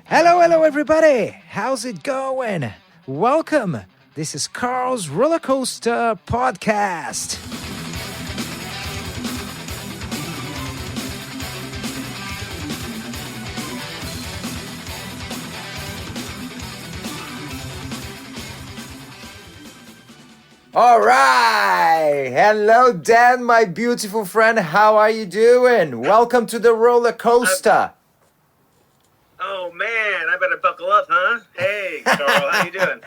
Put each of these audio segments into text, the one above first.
Hello, hello, everybody. How's it going? Welcome. This is Carl's Roller Coaster Podcast. All right. Hello, Dan, my beautiful friend. How are you doing? Welcome to the roller coaster. Oh man, I better buckle up, huh? Hey, Carl, how you doing?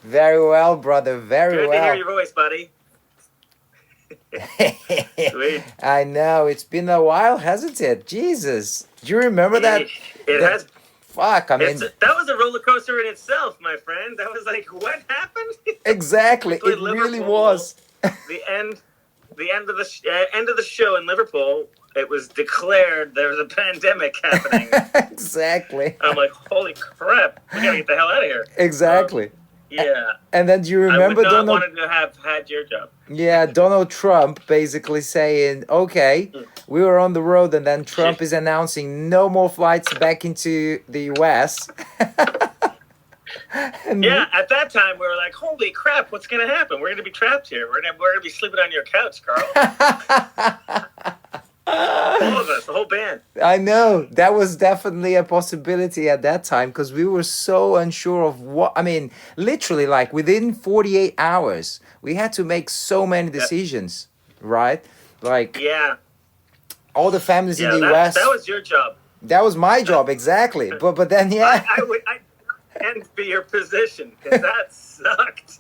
Very well, brother. Very Good to well. hear your voice, buddy. Sweet. I know. It's been a while, hasn't it? Jesus. Do you remember that? It that- has. Fuck, I mean, That was a roller coaster in itself, my friend. That was like, what happened? exactly. We It played really Liverpool. was. the end of the show in Liverpool. It was declared there was a pandemic happening. Exactly. I'm like, holy crap, we gotta get the hell out of here. Exactly. Yeah. And then do you I remember would not Donald? wanted to have had your job. Yeah, Donald Trump basically saying, "Okay, we were on the road," and then Trump is announcing no more flights back into the U.S. And Yeah, at that time we were like, "Holy crap, what's gonna happen? We're gonna be trapped here. We're gonna be sleeping on your couch, Carl." All of us, the whole band. I know that was definitely a possibility at that time because we were so unsure of what. I mean, literally, like within 48 hours, we had to make so many decisions, right? Like Yeah, all the families in the that, US. that was your job. That was my job exactly. But then yeah. I envy your position because that sucked.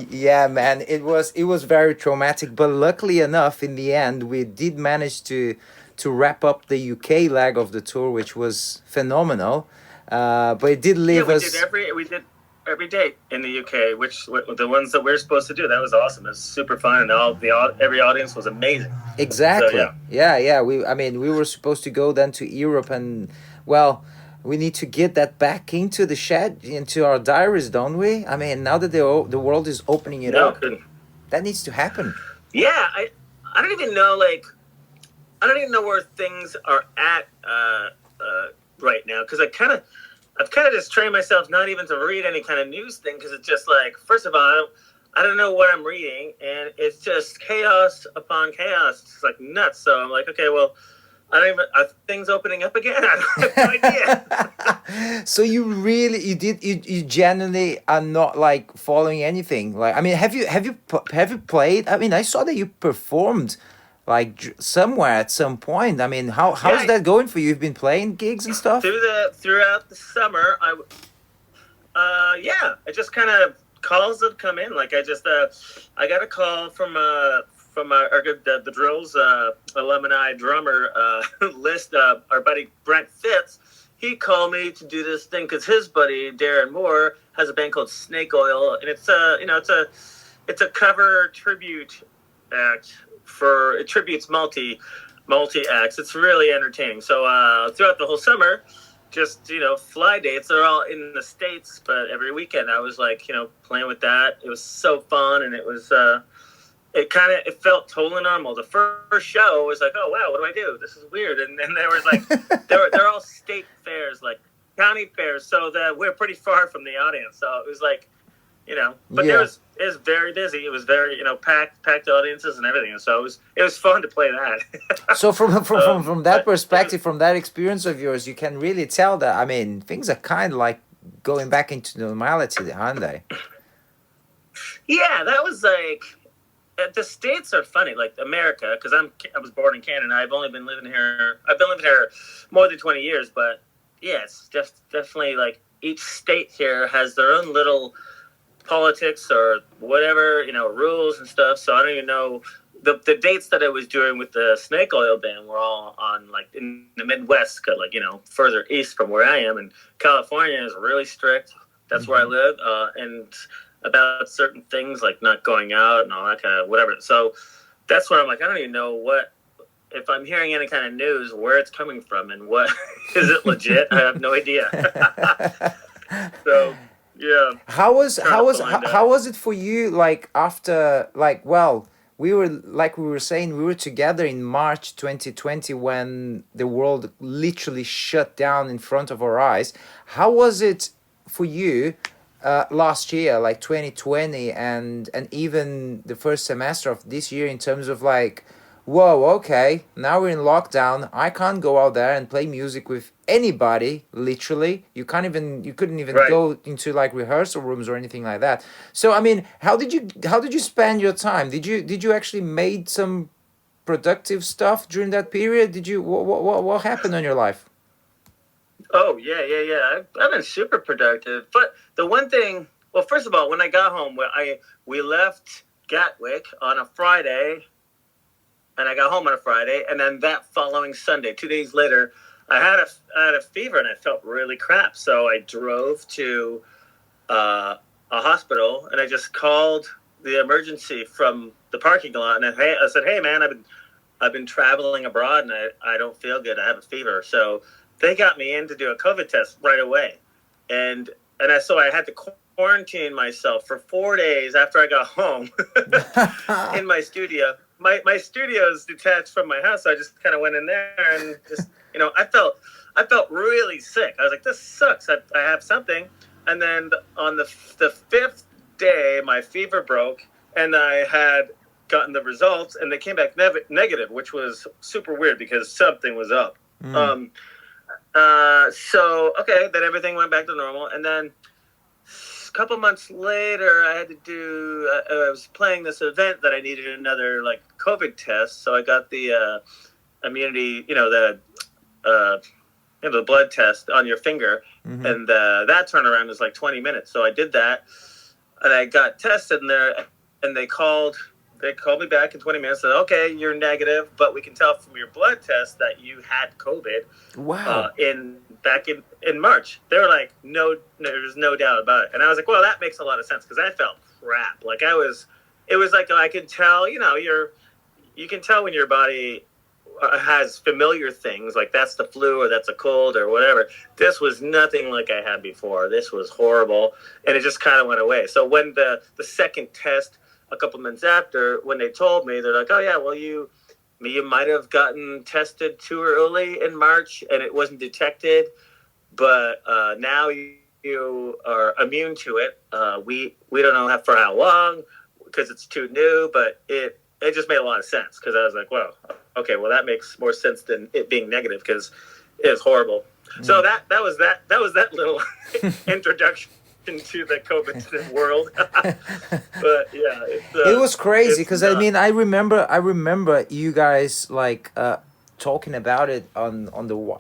Yeah, man, it was very traumatic, but luckily enough in the end we did manage to wrap up the UK leg of the tour, which was phenomenal. But it did leave Yeah, us we did every date in the UK, which the ones that we're supposed to do. That was awesome. It was super fun, and every audience was amazing. exactly. So, Yeah. We were supposed to go then to Europe, and well, we need to get that back into the shed, into our diaries, don't we? I mean, now that the world is opening it up, couldn't. that needs to happen. Yeah, I don't even know I don't even know where things are at right now because I've kind of just trained myself not even to read any kind of news thing because it's just like, first of all, I don't know what I'm reading, and it's just chaos upon chaos. It's like nuts. So I'm like, okay, well, I don't even, are things opening up again? I have no idea. So you genuinely are not like following anything. Like, I mean, have you played? I mean, I saw that you performed like somewhere at some point. I mean, how's Yeah, that going for you? You've been playing gigs and stuff? Throughout the summer, I just kind of calls have come in. Like I got a call from the Drills alumni drummer list. Our buddy Brent Fitz, he called me to do this thing because his buddy Darren Moore has a band called Snake Oil, and it's a cover tribute act it tributes multi acts. It's really entertaining. So throughout the whole summer, just fly dates. They're all in the States, but every weekend I was like playing with that. It was so fun, and it was it felt totally normal. The first show was like, oh wow, what do I do? This is weird. And then there was like they're all state fairs, like county fairs, so that we're pretty far from the audience. So it was like, but Yeah. it was very busy. It was very packed audiences and everything. So it was fun to play that. So from that perspective, from that experience of yours, you can really tell that, I mean, things are kind of like going back into normality, aren't they? Yeah, that was like. The States are funny, like America, because I was born in Canada. I've been living here more than 20 years, but yeah, it's definitely like each state here has their own little politics or whatever, rules and stuff. So I don't even know the dates that I was doing with the Snake Oil band were all on like in the Midwest, like further east from where I am, and California is really strict. That's where I live, and about certain things like not going out and all that kind of whatever. So that's where I'm like, I don't even know if I'm hearing any kind of news, where it's coming from and what is it legit? I have no idea. So yeah. How was it for you, like after, like, well, we were, like we were saying, we were together in March 2020 when the world literally shut down in front of our eyes. How was it for you last year, like 2020, and even the first semester of this year, in terms of like, whoa, okay, now we're in lockdown. I can't go out there and play music with anybody, literally. You couldn't even Right. go into like rehearsal rooms or anything like that. So I mean, how did you spend your time? Did you actually made some productive stuff during that period? Did you what happened on your life? Oh yeah. I've been super productive. But the one thing, well, first of all, when I got home, we left Gatwick on a Friday, and I got home on a Friday, and then that following Sunday, 2 days later, I had a fever and I felt really crap. So I drove to a hospital, and I just called the emergency from the parking lot, and I said, "Hey man, I've been traveling abroad, and I don't feel good. I have a fever." So they got me in to do a COVID test right away, so I had to quarantine myself for 4 days after I got home in my studio. My studio is detached from my house, so I just kind of went in there and just I felt really sick. I was like, this sucks. I have something, and then on the fifth day, my fever broke, and I had gotten the results, and they came back negative, which was super weird because something was up. Mm. So okay, then everything went back to normal, and then a couple months later, I had to do. I was playing this event that I needed another like COVID test, so I got the immunity, the blood test on your finger, Mm-hmm. and that turnaround is like 20 minutes. So I did that, and I got tested in there, and they called me back in 20 minutes. Said, okay, you're negative, but we can tell from your blood test that you had COVID Wow. back in March. They were like, no, there's no doubt about it. And I was like, well, that makes a lot of sense because I felt crap. Like it was like I could tell, you can tell when your body has familiar things, like that's the flu or that's a cold or whatever. This was nothing like I had before. This was horrible, and it just kind of went away. So when the second test, a couple months after, when they told me, they're like, oh yeah, well you might have gotten tested too early in March and it wasn't detected, but now you are immune to it. We don't know for how long because it's too new, but it just made a lot of sense because I was like, well, okay, well that makes more sense than it being negative because it was horrible. Mm. So that was that little introduction into the COVID world. But yeah, It was crazy it's because not. I remember you guys like talking about it on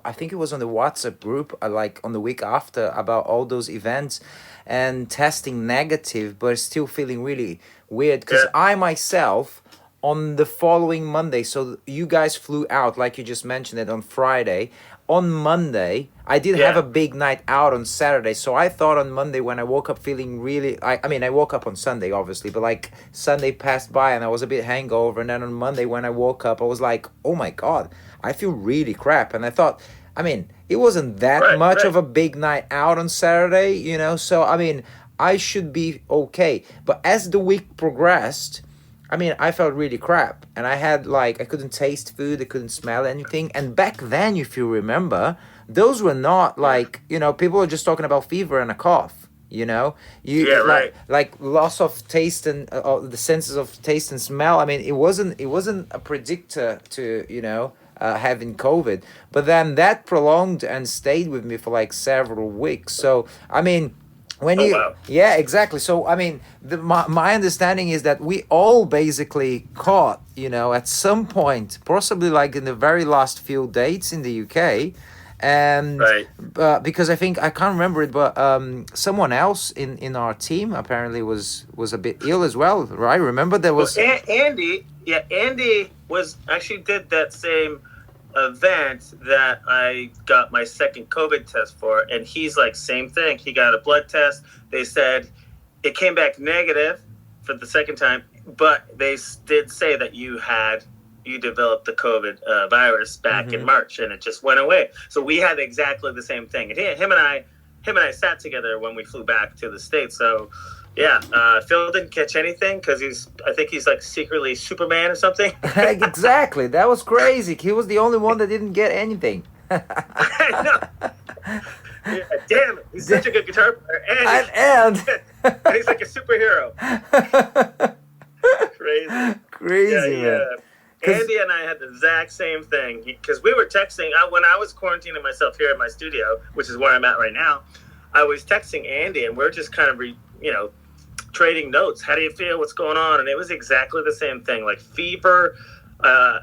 I think it was on the WhatsApp group like on the week after about all those events and testing negative but still feeling really weird because Yeah. I myself on the following Monday, so you guys flew out like you just mentioned it on Friday. On Monday, I did have a Yeah. big night out on Saturday, so I thought on Monday when I woke up feeling really, I mean, I woke up on Sunday obviously, but like Sunday passed by and I was a bit hangover, and then on Monday when I woke up, I was like, oh my God, I feel really crap, and I thought, I mean, it wasn't that Right. much of Right. a big night out on Saturday, so I mean, I should be okay, but as the week progressed. I mean, I felt really crap, and I had like I couldn't taste food, I couldn't smell anything. And back then, if you remember, those were not Yeah. like people were just talking about fever and a cough. Yeah. Like Right. loss of taste and the senses of taste and smell. I mean, it wasn't a predictor to having COVID. But then that prolonged and stayed with me for like several weeks. So I mean when Oh you wow. yeah, exactly. So I mean my understanding is that we all basically caught at some point, possibly like in the very last few dates in the UK, and Right. because I can't remember it, but someone else in our team apparently was a bit ill as well, right? Remember there Well, was. Andy was actually did that same event that I got my second COVID test for, and he's like same thing. He got a blood test. They said it came back negative for the second time, but they did say that you developed the COVID virus back in Mm-hmm. March, and it just went away. So we had exactly the same thing. And him and I sat together when we flew back to the States. So Yeah, Phil didn't catch anything because I think he's like secretly Superman or something. Exactly. That was crazy. He was the only one that didn't get anything. I know. Yeah, damn it. He's such a good guitar player. And And he's like a superhero. Crazy. crazy, Yeah, man. 'Cause- Andy and I had the exact same thing because we were texting when I was quarantining myself here in my studio, which is where I'm at right now. I was texting Andy, and we're just kind of trading notes. How do you feel? What's going on? And it was exactly the same thing, like fever. I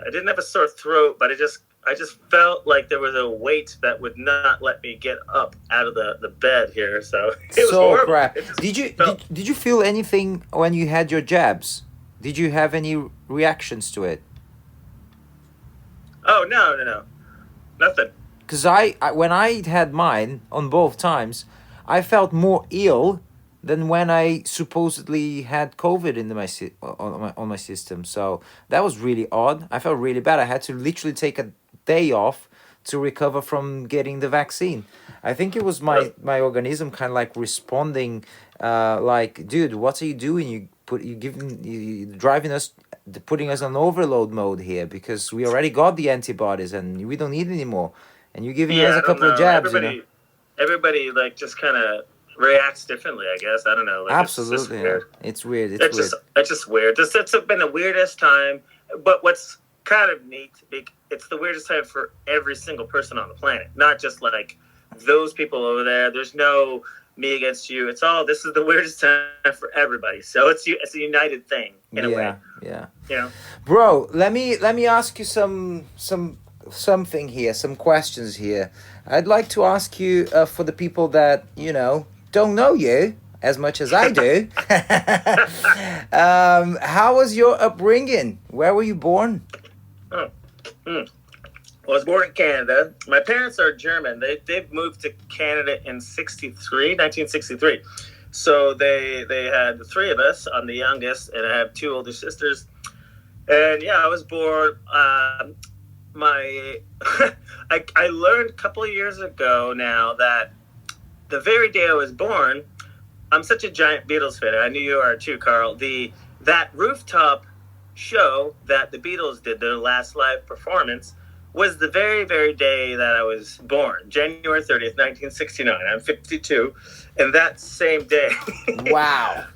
didn't have a sore throat, but I just felt like there was a weight that would not let me get up out of the bed here. So it was so horrible. crap. It just Did you felt- did you feel anything when you had your jabs? Did you have any reactions to it? Oh no, nothing. Because I when I had mine on both times, I felt more ill than when I supposedly had COVID in on my system. So that was really odd. I felt really bad. I had to literally take a day off to recover from getting the vaccine. I think it was my organism kind of like responding, like, dude, what are you doing? You driving us, putting us on overload mode here because we already got the antibodies and we don't need any more. And you're giving us I a don't couple of know. jabs, you know. Everybody like just kind of reacts differently. I guess I don't know. Like, Absolutely, it's just weird. it's weird. It's just weird. It's been the weirdest time. But what's kind of neat, it's the weirdest time for every single person on the planet, not just like those people over there. There's no me against you. It's all, this is the weirdest time for everybody. So it's a united thing in a way. Yeah. You know? Bro, let me ask you something here, some questions here. I'd like to ask you for the people that don't know you as much as I do. How was your upbringing? Where were you born? Well, I was born in Canada. My parents are German. They've moved to Canada in 1963. So they had the three of us. I'm the youngest, and I have two older sisters. And yeah, I was born. I learned a couple of years ago now that the very day I was born, I'm such a giant Beatles fan. I knew you are too, Carl. That rooftop show that the Beatles did, their last live performance, was the very, very day that I was born, January 30th, 1969. I'm 52, and that same day. Wow.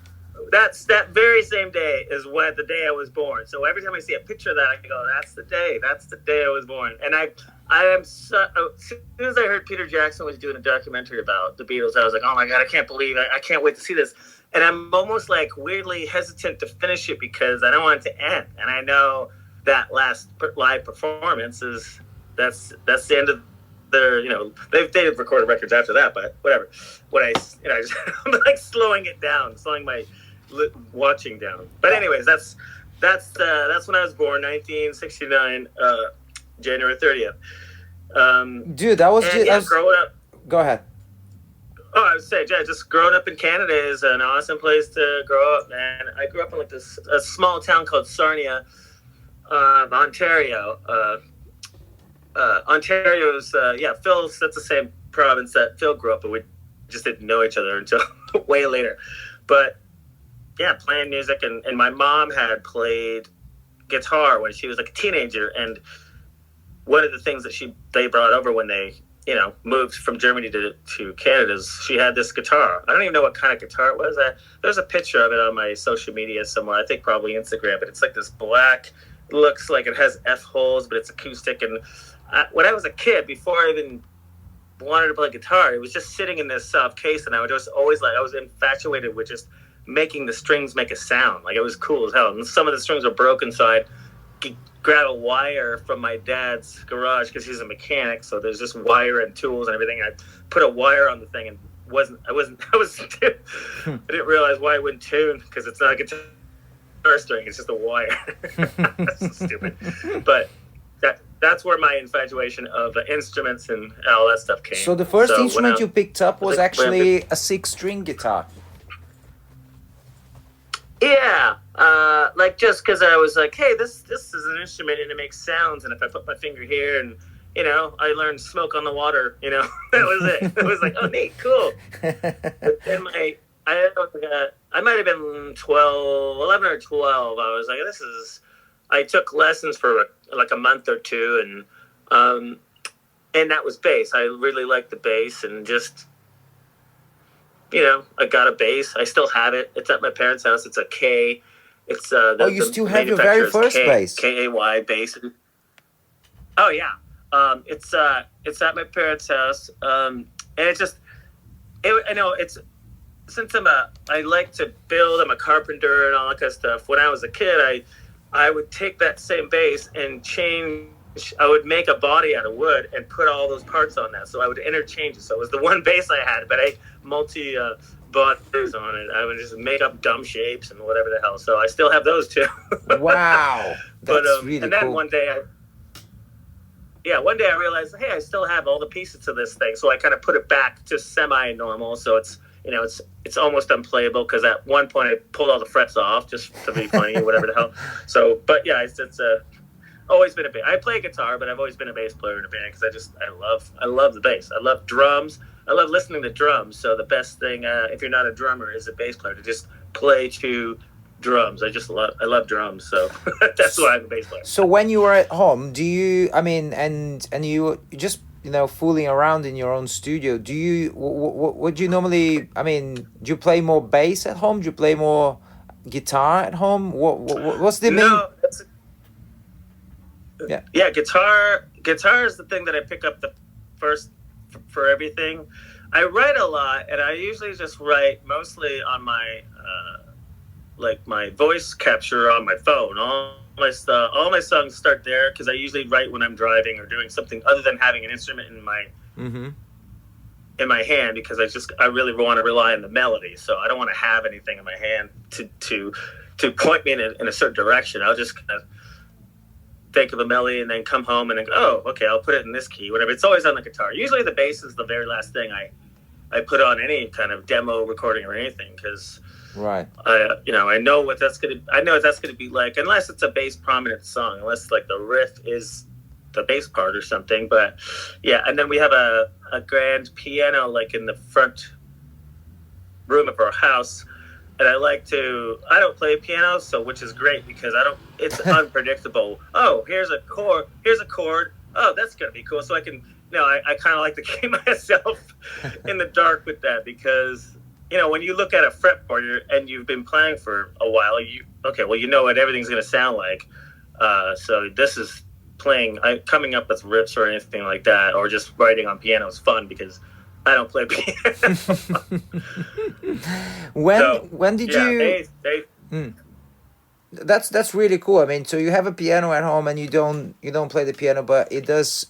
That very same day is the day I was born. So every time I see a picture of that, I go, that's the day I was born. And I am so, as soon as I heard Peter Jackson was doing a documentary about the Beatles, I was like, oh my God, I can't believe it. I can't wait to see this. And I'm almost like weirdly hesitant to finish it because I don't want it to end. And I know that last live performance that's the end of their, they've recorded records after that, but whatever. I'm like slowing my watching down. But anyways, that's when I was born, 1969, January 30th. Dude, that was just growing up. Go ahead. Oh, I would say, yeah, just growing up in Canada is an awesome place to grow up, man. I grew up in a small town called Sarnia, Ontario. Ontario's, Phil's, that's the same province that Phil grew up in. We just didn't know each other until way later. But yeah, playing music, and my mom had played guitar when she was like a teenager, and one of the things that they brought over when they moved from Germany to Canada is she had this guitar. I don't even know what kind of guitar it was. There's a picture of it on my social media somewhere. I think probably Instagram, but it's like this black, looks like it has F holes, but it's acoustic. And when I was a kid, before I even wanted to play guitar, it was just sitting in this soft case, and I was infatuated with just making the strings make a sound. Like, it was cool as hell. And some of the strings were broken, so I'd grab a wire from my dad's garage because he's a mechanic, so there's just wire and tools and everything. I put a wire on the thing and I didn't realize why it wouldn't tune, because it's not a guitar string, it's just a wire. That's so stupid. But that's where my infatuation of instruments and all that stuff came. So the first instrument you picked up was actually a 6-string guitar. Yeah, just because I was like, hey, this is an instrument and it makes sounds, and if I put my finger here and, I learned Smoke on the Water, that was it. It was like, oh, neat, cool. But then I might have been 12, 11 or 12. I was like, this is. I took lessons for like a month or two, and that was bass. I really liked the bass, and just I got a bass. I still have it. It's at my parents' house. It's a K. It's Oh, the you the still have your very manufacturer's first bass. Kay bass. Oh yeah. It's at my parents' house. And I know it's since I like to build. I'm a carpenter and all that kind of stuff. When I was a kid, I would take that same bass and change. I would make a body out of wood and put all those parts on that. So I would interchange it. So it was the one bass I had, but I bodies on it. I would just make up dumb shapes and whatever the hell. So I still have those too. Wow, But that's really and then cool. one day I realized, hey, I still have all the pieces to this thing. So I kind of put it back to semi-normal. So it's almost unplayable because at one point I pulled all the frets off just to be funny or whatever the hell. So, but yeah, it's always been a bass. I play guitar, but I've always been a bass player in a band because I love the bass. I love drums. I love listening to drums. So the best thing, if you're not a drummer, is a bass player to just play to drums. I love drums. So that's why I'm a bass player. So when you were at home, do you? I mean, and you just fooling around in your own studio. Do you? What do you normally? I mean, do you play more bass at home? Do you play more guitar at home? What's the main? No, Yeah. yeah, guitar is the thing that I pick up the first for everything. I write a lot, and I usually just write mostly on my like my voice capture on my phone. All my songs start there because I usually write when I'm driving or doing something other than having an instrument Mm-hmm. in my hand because I really want to rely on the melody. So I don't want to have anything in my hand to point me in a certain direction. I'll just kind of think of a melody and then come home and then go, oh, okay, I'll put it in this key, whatever. It's always on the guitar. Usually the bass is the very last thing I put on any kind of demo recording or anything because Right. I know what that's gonna be like, unless it's a bass prominent song, unless like the riff is the bass part or something. But yeah, and then we have a grand piano like in the front room of our house. And I don't play piano, so which is great because it's unpredictable. Oh, here's a chord. Oh, that's going to be cool. So I can, I kind of like to keep myself in the dark with that because, when you look at a fretboard and you've been playing for a while, you know what everything's going to sound like. So this is coming up with riffs or anything like that, or just writing on piano is fun because I don't play piano. When did you? Mm. That's really cool. I mean, so you have a piano at home and you don't play the piano, but it does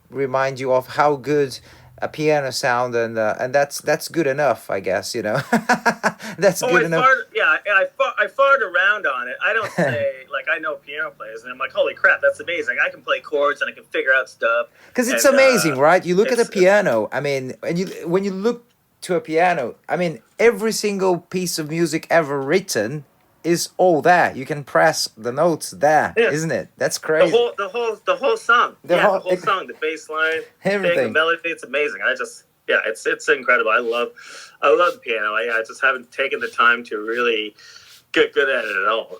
remind you of how good a piano sound and that's good enough, I guess. That's good enough. I fart around on it. I don't say like I know piano players, and I'm like, holy crap, that's amazing. I can play chords and I can figure out stuff. Because it's amazing, right? You look at a piano. I mean, when you look to a piano, I mean, every single piece of music ever written is all there. You can press the notes there, Yeah. isn't it? That's crazy. The whole song. The whole song, the bass line, Everything. the melody, it's amazing. It's incredible. I love the piano. I just haven't taken the time to really get good at it at all.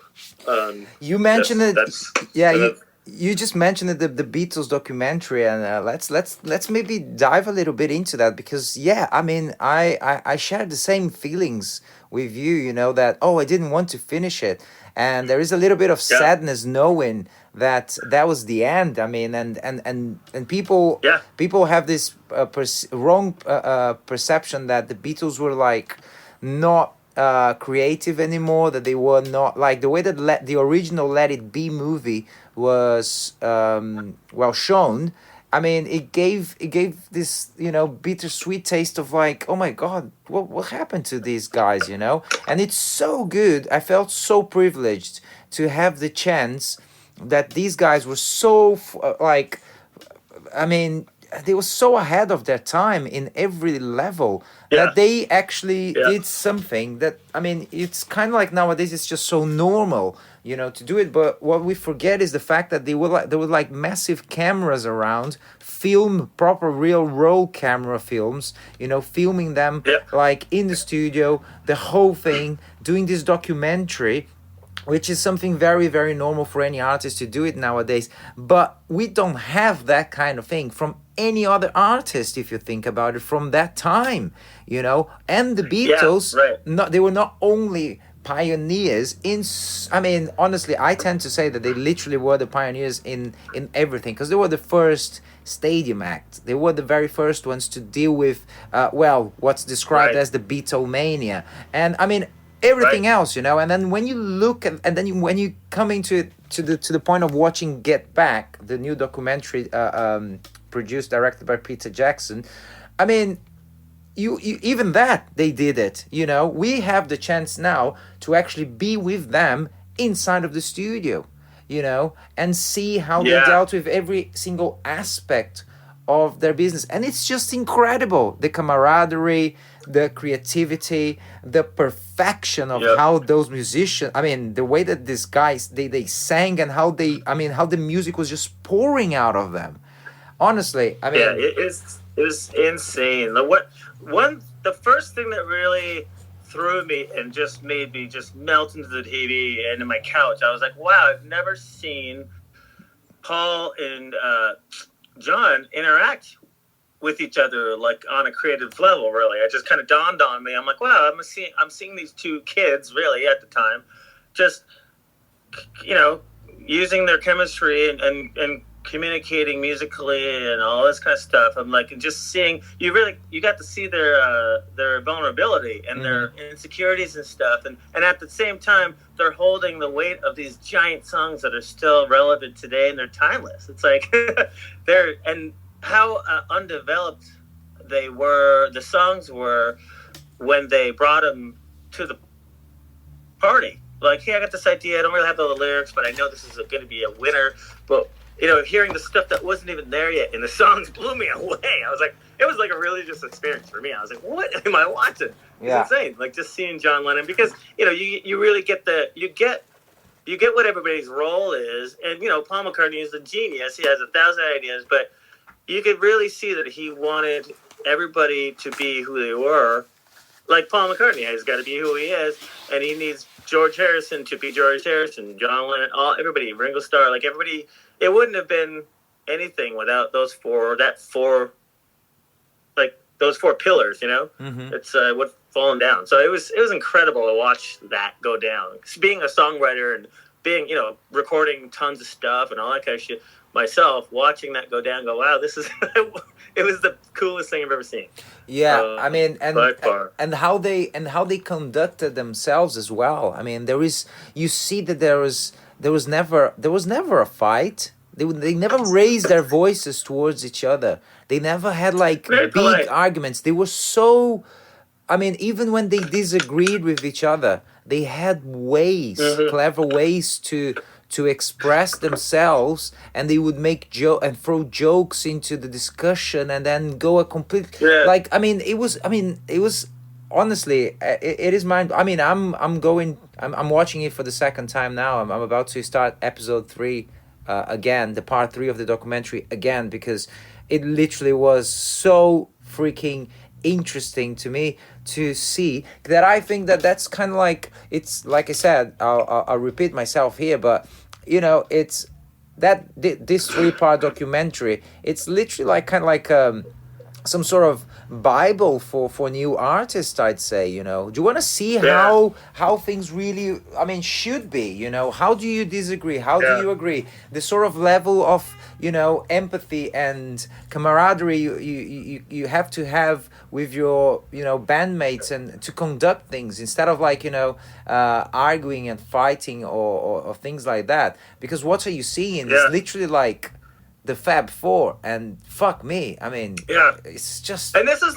You mentioned it. Yeah, that's- you just mentioned the Beatles documentary, and let's maybe dive a little bit into that because I mean I share the same feelings with you. That I didn't want to finish it, and there is a little bit of sadness knowing that was the end. I mean, and people have this wrong perception that the Beatles were like not creative anymore, that they were not like the way that the original Let It Be movie was shown. I mean, it gave this bittersweet taste of like, oh my god, what happened to these guys, and it's so good. I felt so privileged to have the chance that these guys were so like, I mean, they were so ahead of their time in every level Yeah. that they actually Yeah. did something that, I mean, it's kind of like nowadays it's just so normal, to do it. But what we forget is the fact that there were like massive cameras around, film proper real roll camera films, filming them Yeah. like in the studio, the whole thing, doing this documentary, which is something very very normal for any artist to do it nowadays. But we don't have that kind of thing from any other artist, if you think about it, from that time. And the Yeah. Beatles, Right. not they were not only pioneers in I mean, honestly, I tend to say that they literally were the pioneers in everything, because they were the first stadium act. They were the very first ones to deal with what's described Right. as the Beatlemania. And I mean, everything Right. else, and then when you look at, and then when you come into it, to the point of watching Get Back, the new documentary, produced, directed by Peter Jackson. I mean, you even that they did it. We have the chance now to actually be with them inside of the studio, and see how they Yeah. dealt with every single aspect of their business. And it's just incredible, the camaraderie, the creativity, the perfection of Yep. how those musicians, I mean, the way that these guys, they sang, and how they, I mean, how the music was just pouring out of them. Honestly, I Yeah. mean, It was insane. The first thing that really threw me and just made me just melt into the TV and in my couch, I was like, wow, I've never seen Paul and John interact with each other like on a creative level. Really, it just kind of dawned on me. I'm like, wow, I'm seeing these two kids really at the time, just using their chemistry and communicating musically and all this kind of stuff. I'm like, and just seeing you got to see their vulnerability and their insecurities and stuff, and at the same time they're holding the weight of these giant songs that are still relevant today, and they're timeless. It's like and how undeveloped the songs were when they brought them to the party. Like, hey, I got this idea. I don't really have all the lyrics, but I know this is going to be a winner. But hearing the stuff that wasn't even there yet in the songs blew me away. It was like a religious experience for me. I was like, what am I watching? It's insane. Like, just seeing John Lennon, because you really get you get what everybody's role is, and Paul McCartney is a genius. He has 1,000 ideas, but you could really see that he wanted everybody to be who they were. Like Paul McCartney has got to be who he is, and he needs George Harrison to be George Harrison, John Lennon, everybody, Ringo Starr, like everybody. It wouldn't have been anything without those four pillars. It's would have fallen down. So it was incredible to watch that go down. Being a songwriter and being recording tons of stuff and all that kind of shit myself, watching that go down, go, wow, this is it was the coolest thing I've ever seen. yeah, I mean, by far. and how they conducted themselves as well. I mean, you see that there was never a fight. They never raised their voices towards each other. They never had like Very big polite. arguments. They were so, I mean, even when they disagreed with each other, they had clever ways to express themselves, and they would make and throw jokes into the discussion, and then go a complete like. I mean, it was honestly, it is mind. I mean, I'm watching it for the second time now. I'm about to start episode 3 again, the part 3 of the documentary again, because it literally was so freaking interesting to me to see that. I think that that's kind of like, it's like I said, I'll repeat myself here, but it's that this 3-part documentary, it's literally like kind of like some sort of Bible for new artists, I'd say. Do you want to see how things really, I mean, should be? How do you disagree? How do you agree? The sort of level of empathy and camaraderie you have to have with your bandmates, and to conduct things instead of like arguing and fighting or things like that. Because what are you seeing is literally like the Fab Four, and fuck me, I mean, it's just, and this is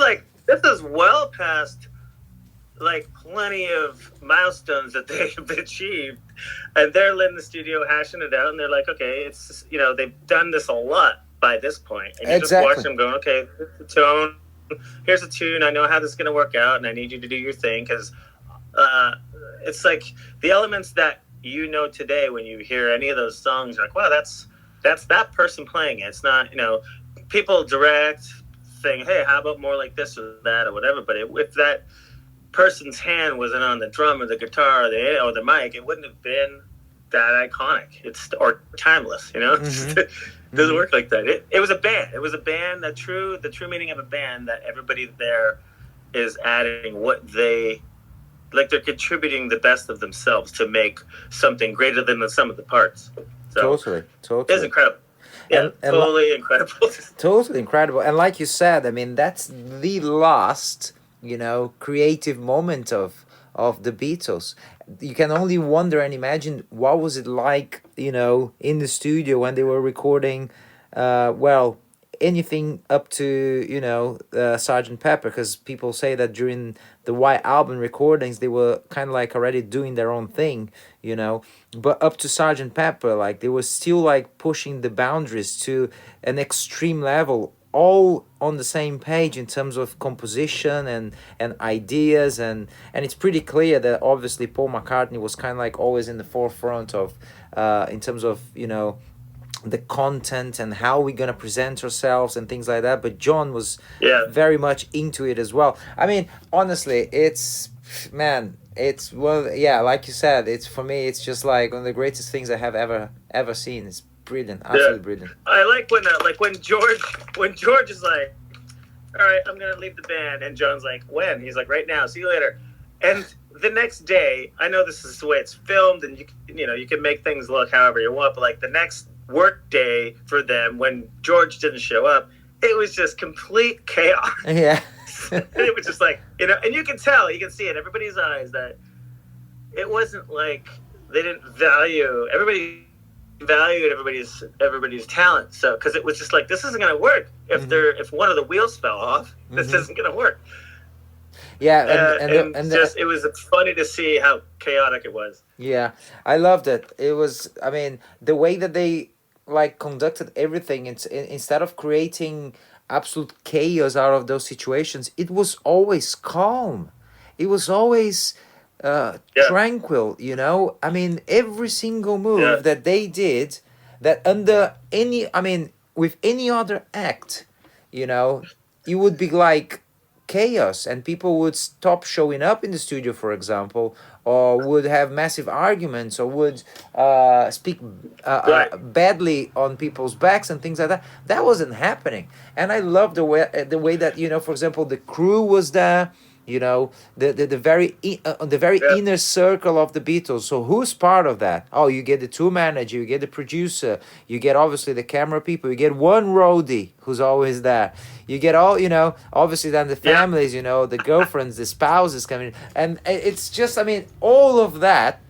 well past like plenty of milestones that they've achieved, and they're in the studio hashing it out, and they're like, okay, it's they've done this a lot by this point, and you just watch Exactly. them going, okay, here's the tone, here's a tune. I know how this is going to work out, and I need you to do your thing because it's like the elements that you know today when you hear any of those songs, you're like, wow, that's that person playing it. It's not, people direct saying, hey, how about more like this or that or whatever. But if that person's hand wasn't on the drum or the guitar or the mic, it wouldn't have been that iconic. Or timeless. Mm-hmm. It doesn't Mm-hmm. work like that. It was a band. It was a band. The true meaning of a band, that everybody there is adding what they like. They're contributing the best of themselves to make something greater than the sum of the parts. So Totally, it's totally. incredible. Yeah, And totally incredible. totally incredible. And like you said, I mean, that's the last, creative moment of the Beatles. You can only wonder and imagine what was it like, in the studio when they were recording, well, anything up to, Sergeant Pepper, because people say that during the White Album recordings, they were kind of like already doing their own thing, but up to Sergeant Pepper, like they were still like pushing the boundaries to an extreme level, all on the same page in terms of composition and ideas, and it's pretty clear that obviously Paul McCartney was kind of like always in the forefront of in terms of the content and how we're gonna present ourselves and things like that. But John was Yeah. very much into it as well. I mean, honestly, it's man, it's well, yeah, like you said, it's for me, it's just like one of the greatest things I have ever seen. It's brilliant, absolutely brilliant. I like when George is like, all right, I'm gonna leave the band, and John's like, when? He's like, right now. See you later. And the next day, I know this is the way it's filmed, and you can make things look however you want, but like the next work day for them, when George didn't show up, it was just complete chaos. Yeah. It was just like, and you can tell, you can see it in everybody's eyes that it wasn't like they didn't value everybody. Valued everybody's talent, so because it was just like, this isn't going to work if if one of the wheels fell off, this isn't going to work. Yeah, It was funny to see how chaotic it was. yeah, I loved it. It was, I mean, the way that they like conducted everything. Instead of creating absolute chaos out of those situations, it was always calm. It was always Yeah. tranquil. I mean, every single move Yeah. that they did, that under any, I mean, with any other act, it would be like chaos, and people would stop showing up in the studio, for example, or would have massive arguments, or would speak Right. badly on people's backs and things like that. That wasn't happening, and I love the way that, for example, the crew was there. The very Yeah. inner circle of the Beatles. So who's part of that? Oh, you get the tour manager, you get the producer, you get obviously the camera people, you get one roadie who's always there. You get all, obviously then the Yeah. families, the girlfriends, the spouses coming, and it's just, I mean, all of that.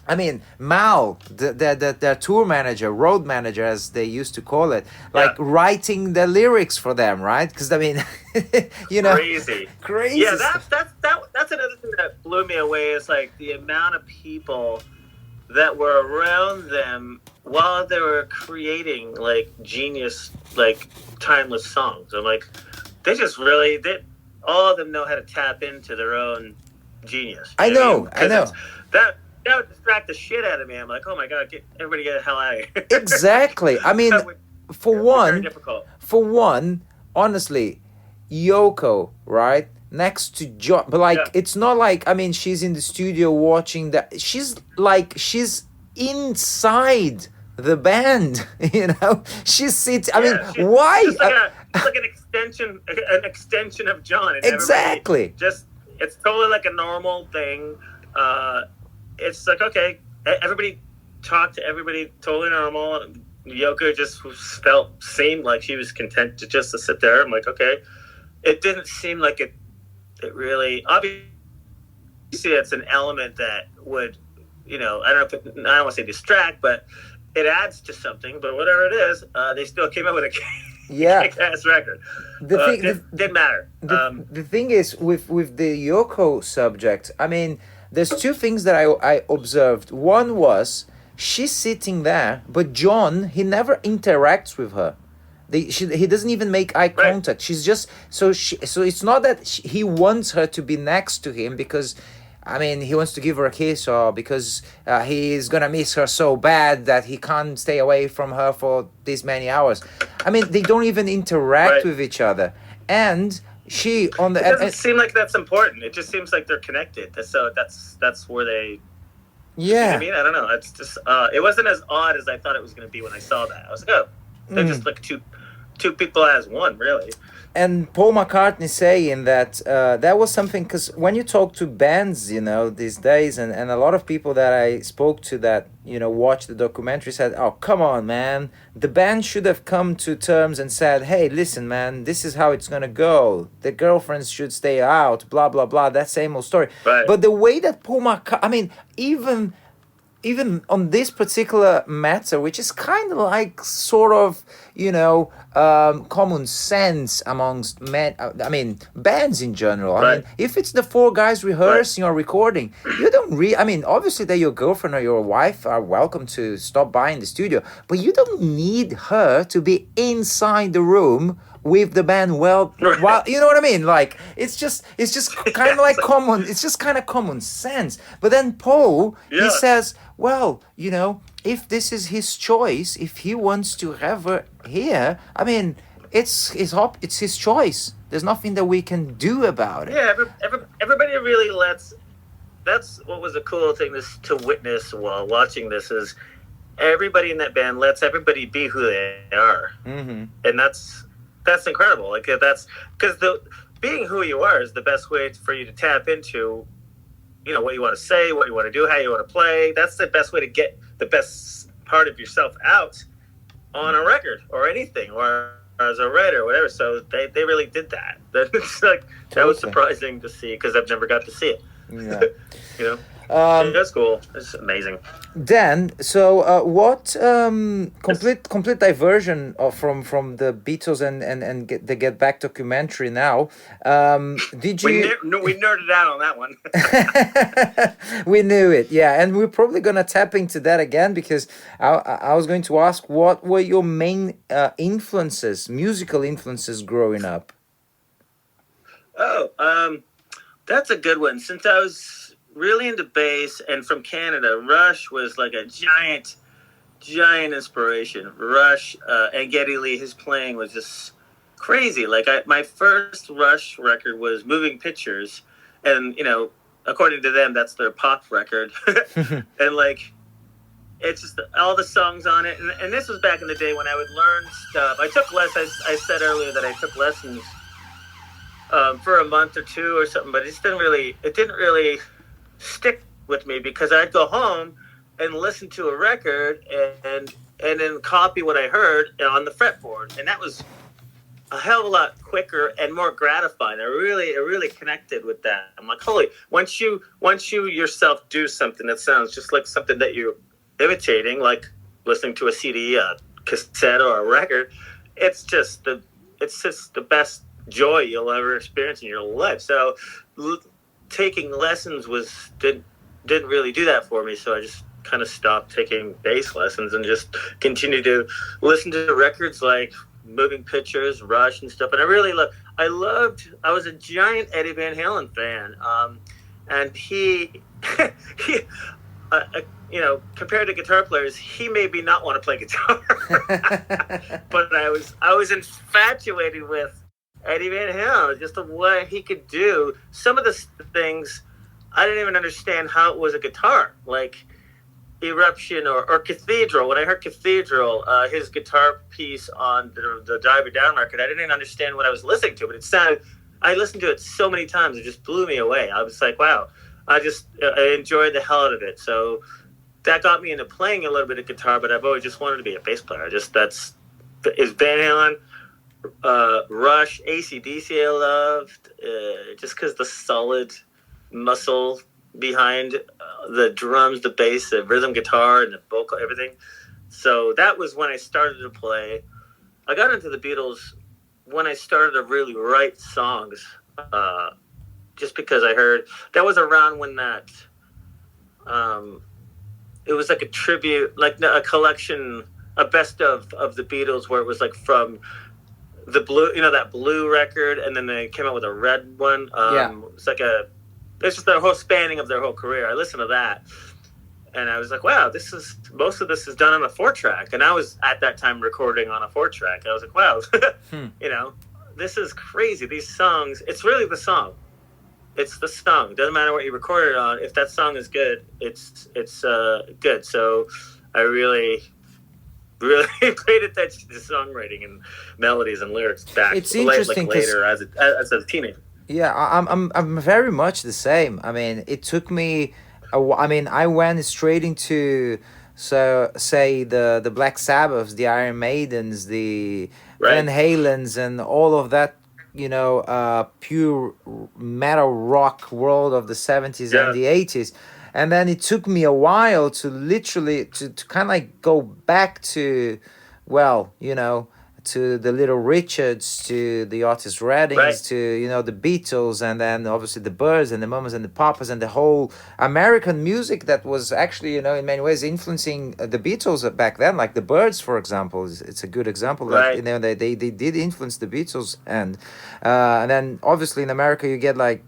I mean, Mal, the tour manager, road manager, as they used to call it, like writing the lyrics for them, right? Because I mean, Crazy. crazy. Yeah, stuff. that's another thing that blew me away, is like the amount of people that were around them while they were creating like genius, like timeless songs. I'm like, they just really did. All of them know how to tap into their own genius. I You what know, mean? I know. 'Cause that would distract the shit out of me. I'm like, oh my god, everybody get the hell out of here. Exactly. I mean, That would- for it was very one, difficult. honestly, Yoko, right? Next to John, but like, Yeah. it's not like, I mean, she's in the studio watching that. She's inside the band, She's sitting. I mean, why? She's like an extension of John. And Exactly. It's totally like a normal thing. It's like, okay, everybody talked to everybody totally normal. Yoko just seemed like she was content to sit there. I'm like, okay. It didn't seem like it really, obviously it's an element that would, I don't want to say distract, but it adds to something. But whatever it is, they still came out with a Yeah. kick-ass record. The thing, Didn't matter. the thing is with the Yoko subject, I mean, there's two things that I observed. One was she's sitting there, but John, he never interacts with her. He doesn't even make eye Right. contact. She's just so it's not that he wants her to be next to him because, I mean, he wants to give her a kiss, or because he's gonna miss her so bad that he can't stay away from her for this many hours. I mean, they don't even interact Right. with each other, and she on the It doesn't seem like that's important. It just seems like they're connected. So that's where they. You know what yeah. I mean, I don't know. It's just it wasn't as odd as I thought it was going to be when I saw that. I was like, oh, they're just like two people as one, really. And Paul McCartney saying that that was something, because when you talk to bands, you know, these days, and a lot of people that I spoke to that, you know, watched the documentary said, oh, come on, man, the band should have come to terms and said, hey, listen, man, this is how it's gonna go, the girlfriends should stay out, blah blah blah, that same old story. Right. But the way that Paul McCartney, I mean, even on this particular matter, which is kind of like sort of, you know, common sense amongst men, I mean, bands in general. I Right. mean, if it's the four guys rehearsing or recording, you don't I mean, obviously that your girlfriend or your wife are welcome to stop by in the studio, but you don't need her to be inside the room with the band. Well, you know what I mean, like it's just kind of like common, it's just kind of common sense. But then Paul, Yeah. he says, well, you know, if this is his choice, if he wants to have her here, I mean, it's his choice. There's nothing that we can do about it. Yeah, everybody really lets. That's what was a cool thing to witness while watching this is everybody in that band lets everybody be who they are, Mm-hmm. and that's incredible. Like that's because being who you are is the best way for you to tap into, you know, what you want to say, what you want to do, how you want to play. That's the best way to get the best part of yourself out on a record or anything, or as a writer or whatever. So they really did that. It's like that was surprising to see because I've never got to see it. Yeah. You know, that's cool. It's amazing. Dan, so what complete diversion from the Beatles and the Get Back documentary now? Did you? We nerded out on that one. We knew it, yeah, and we're probably gonna tap into that again because I was going to ask what were your main influences, musical influences growing up. Oh, that's a good one. Since I was really into bass and from Canada, Rush was like a giant inspiration. Rush and Geddy Lee, his playing was just crazy. Like my first Rush record was Moving Pictures, and you know, according to them, that's their pop record. And like, it's just all the songs on it. And this was back in the day when I would learn stuff. I took lessons. I said earlier that I took lessons for a month or two or something, but it didn't really stick with me because I'd go home and listen to a record and then copy what I heard on the fretboard, and that was a hell of a lot quicker and more gratifying. I really connected with that. I'm like, holy! Once you yourself do something that sounds just like something that you're imitating, like listening to a CD, a cassette, or a record, it's just the best joy you'll ever experience in your life. So taking lessons didn't really do that for me, so I just kind of stopped taking bass lessons and just continued to listen to records like Moving Pictures, Rush, and stuff. And I was a giant Eddie Van Halen fan, and he you know, compared to guitar players, he made me not want to play guitar. But I was infatuated with Eddie Van Halen, just the way he could do some of the things I didn't even understand how it was a guitar, like Eruption or Cathedral. When I heard Cathedral, his guitar piece on the Dive It Down record, I didn't even understand what I was listening to, but it sounded, I listened to it so many times, it just blew me away. I was like, wow, I enjoyed the hell out of it. So that got me into playing a little bit of guitar, but I've always just wanted to be a bass player. Is Van Halen, Rush, AC/DC I loved, just because the solid muscle behind the drums, the bass, the rhythm guitar, and the vocal, everything. So that was when I started to play. I got into the Beatles when I started to really write songs, just because I heard that was around when it was like a tribute, like a collection a best of the Beatles where it was like from the blue, that blue record, and then they came out with a red one. Yeah. It's just their whole spanning of their whole career. I listened to that, and I was like, wow, most of this is done on a 4-track, and I was at that time recording on a 4-track. I was like, wow, this is crazy. These songs, it's really the song. It's the song. It doesn't matter what you record it on. If that song is good, it's good. So I really paid attention to songwriting and melodies and lyrics back. It's interesting later as a teenager. Yeah, I'm very much the same. I mean, it took me. I mean, I went straight into, so say, the Black Sabbaths, the Iron Maidens, the Van Halens, and all of that. Pure metal rock world of the 70s and the 80s. And then it took me a while to literally to kind of like go back to, well, to the Little Richards, to the Otis Reddings, to the Beatles, and then obviously the Byrds and the Mamas and the Papas and the whole American music that was actually in many ways influencing the Beatles back then, like the Byrds, for example. It's a good example that they did influence the Beatles, and then obviously in America you get like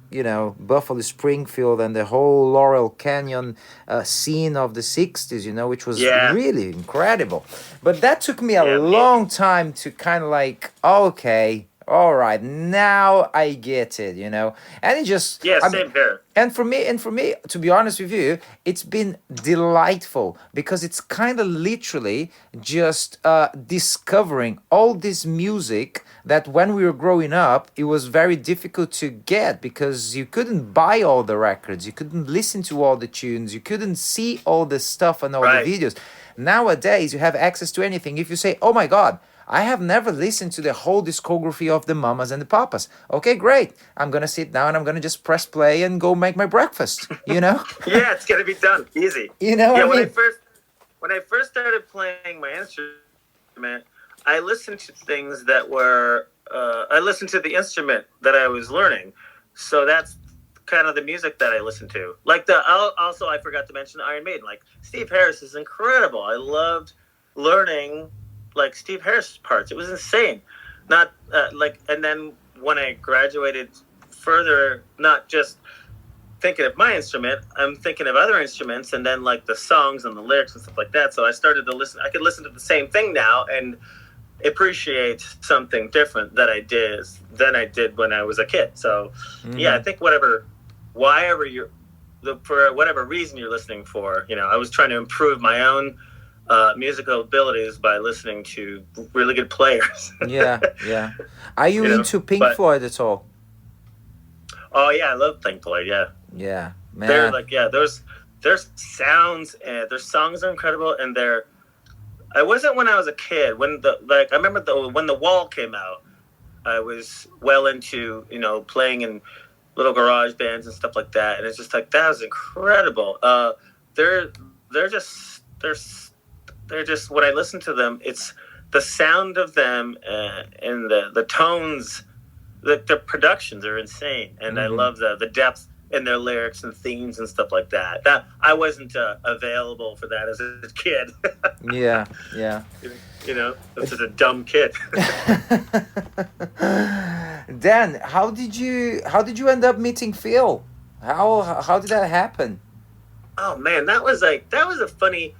Buffalo Springfield and the whole Laurel Canyon scene of the 60s, which was really incredible. But that took me a long time to kind of like, okay, all right, now I get it, and it just same here. And for me, to be honest with you, it's been delightful because it's kind of literally just discovering all this music that when we were growing up, it was very difficult to get because you couldn't buy all the records, you couldn't listen to all the tunes, you couldn't see all the stuff and all the videos. Nowadays, you have access to anything. If you say, oh my God, I have never listened to the whole discography of the Mamas and the Papas. Okay, great. I'm going to sit down and I'm going to just press play and go make my breakfast, Yeah, it's going to be done. Easy. What I mean? When I first started playing my instrument, I listened to things that were, I listened to the instrument that I was learning. So that's kind of the music that I listened to. Like also I forgot to mention Iron Maiden. Like Steve Harris is incredible. I loved learning like Steve Harris parts. It was insane. Not and then when I graduated further, not just thinking of my instrument, I'm thinking of other instruments, and then like the songs and the lyrics and stuff like that. So I started to listen. I could listen to the same thing now and appreciate something different than I did when I was a kid. So I think for whatever reason you're listening for, I was trying to improve my own musical abilities by listening to really good players. Yeah. Are you into Pink Floyd at all? Oh yeah, I love Pink Floyd. Yeah, man. They're like their sounds and their songs are incredible, and I wasn't when I was a kid. I remember when The Wall came out, I was well into playing in little garage bands and stuff like that, and it's just like that was incredible. They're just when I listen to them, it's the sound of them and the tones, the productions are insane, and I love the depth in their lyrics and themes and stuff like that. That I wasn't available for that as a kid. Yeah. It's just a dumb kid. Dan, how did you end up meeting Phil? How did that happen? Oh man, that was a funny.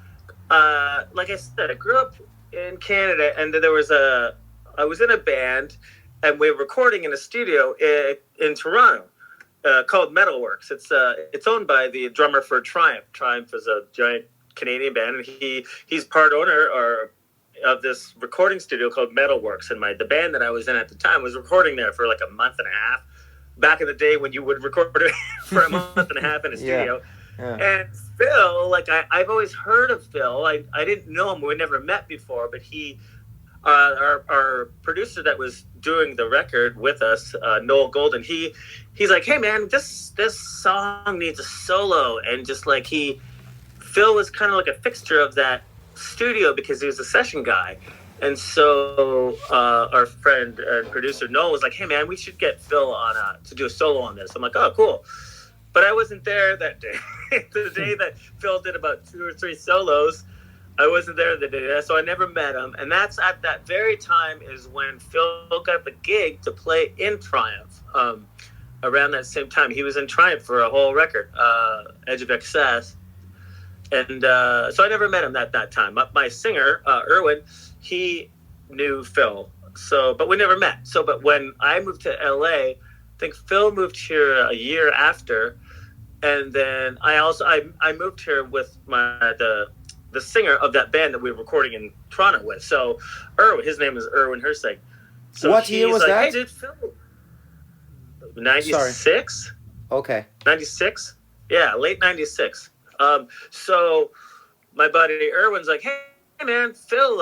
Like I said, I grew up in Canada, and I was in a band, and we were recording in a studio in Toronto called Metalworks. It's owned by the drummer for Triumph. Triumph is a giant Canadian band, and he's part owner of this recording studio called Metalworks. And the band that I was in at the time was recording there for like a month and a half. Back in the day when you would record it for a month and a half in a studio. Yeah. And Phil, I've always heard of Phil. I didn't know him. We never met before, but he, our producer that was doing the record with us, Noel Golden, he's like, hey man, this song needs a solo. And just Phil was kind of like a fixture of that studio because he was a session guy. And so our friend and producer Noel was like, hey man, we should get Phil on to do a solo on this. I'm like, oh, cool. But I wasn't there that day. The day that Phil did about 2 or 3 solos, I wasn't there the day, so I never met him. And that's at that very time is when Phil got the gig to play in Triumph. Around that same time, he was in Triumph for a whole record, Edge of Excess, and so I never met him at that time. My singer, Erwin, he knew Phil, so but we never met. So, but when I moved to LA, I think Phil moved here a year after, and then I moved here with the singer of that band that we were recording in Toronto with. So, Erwin, his name is Erwin Herseg. So What year was like, that? "Hey, dude, Phil, Sorry. 96, Okay. 96, yeah, late 96." So my buddy Erwin's like, "Hey, man, Phil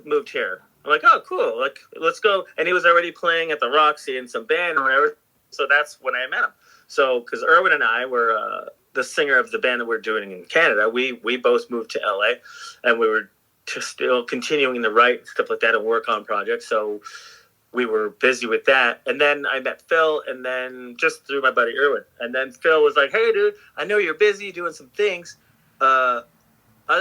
moved here." I'm like, "Oh, cool. Like, let's go." And he was already playing at the Roxy in some band or whatever. So that's when I met him. So, because Erwin and I were the singer of the band that we're doing in Canada, we both moved to LA, and we were just still continuing to write stuff like that and work on projects. So we were busy with that. And then I met Phil, and then just through my buddy Erwin. And then Phil was like, "Hey, dude, I know you're busy doing some things, other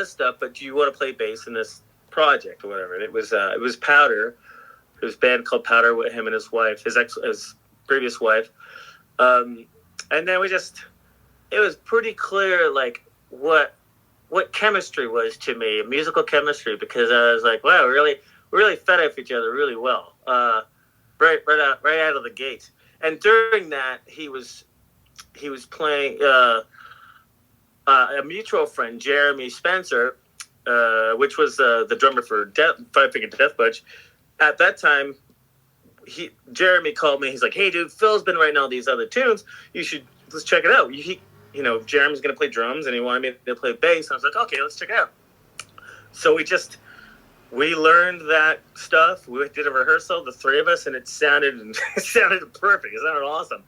stuff, but do you want to play bass in this project or whatever?" And it was Powder. It was a band called Powder with him and his wife, his previous wife. And then it was pretty clear, like, what chemistry was to me, musical chemistry, because I was like, wow, we really fed off each other really well, right out of the gate. And during that, he was playing a mutual friend, Jeremy Spencer, which was the drummer for Five Finger Death Punch. At that time, Jeremy called me. He's like, "Hey, dude, Phil's been writing all these other tunes. Let's check it out." Jeremy's gonna play drums, and he wanted me to play bass. And I was like, "Okay, let's check it out." So we learned that stuff. We did a rehearsal, the three of us, and it sounded perfect. It sounded awesome.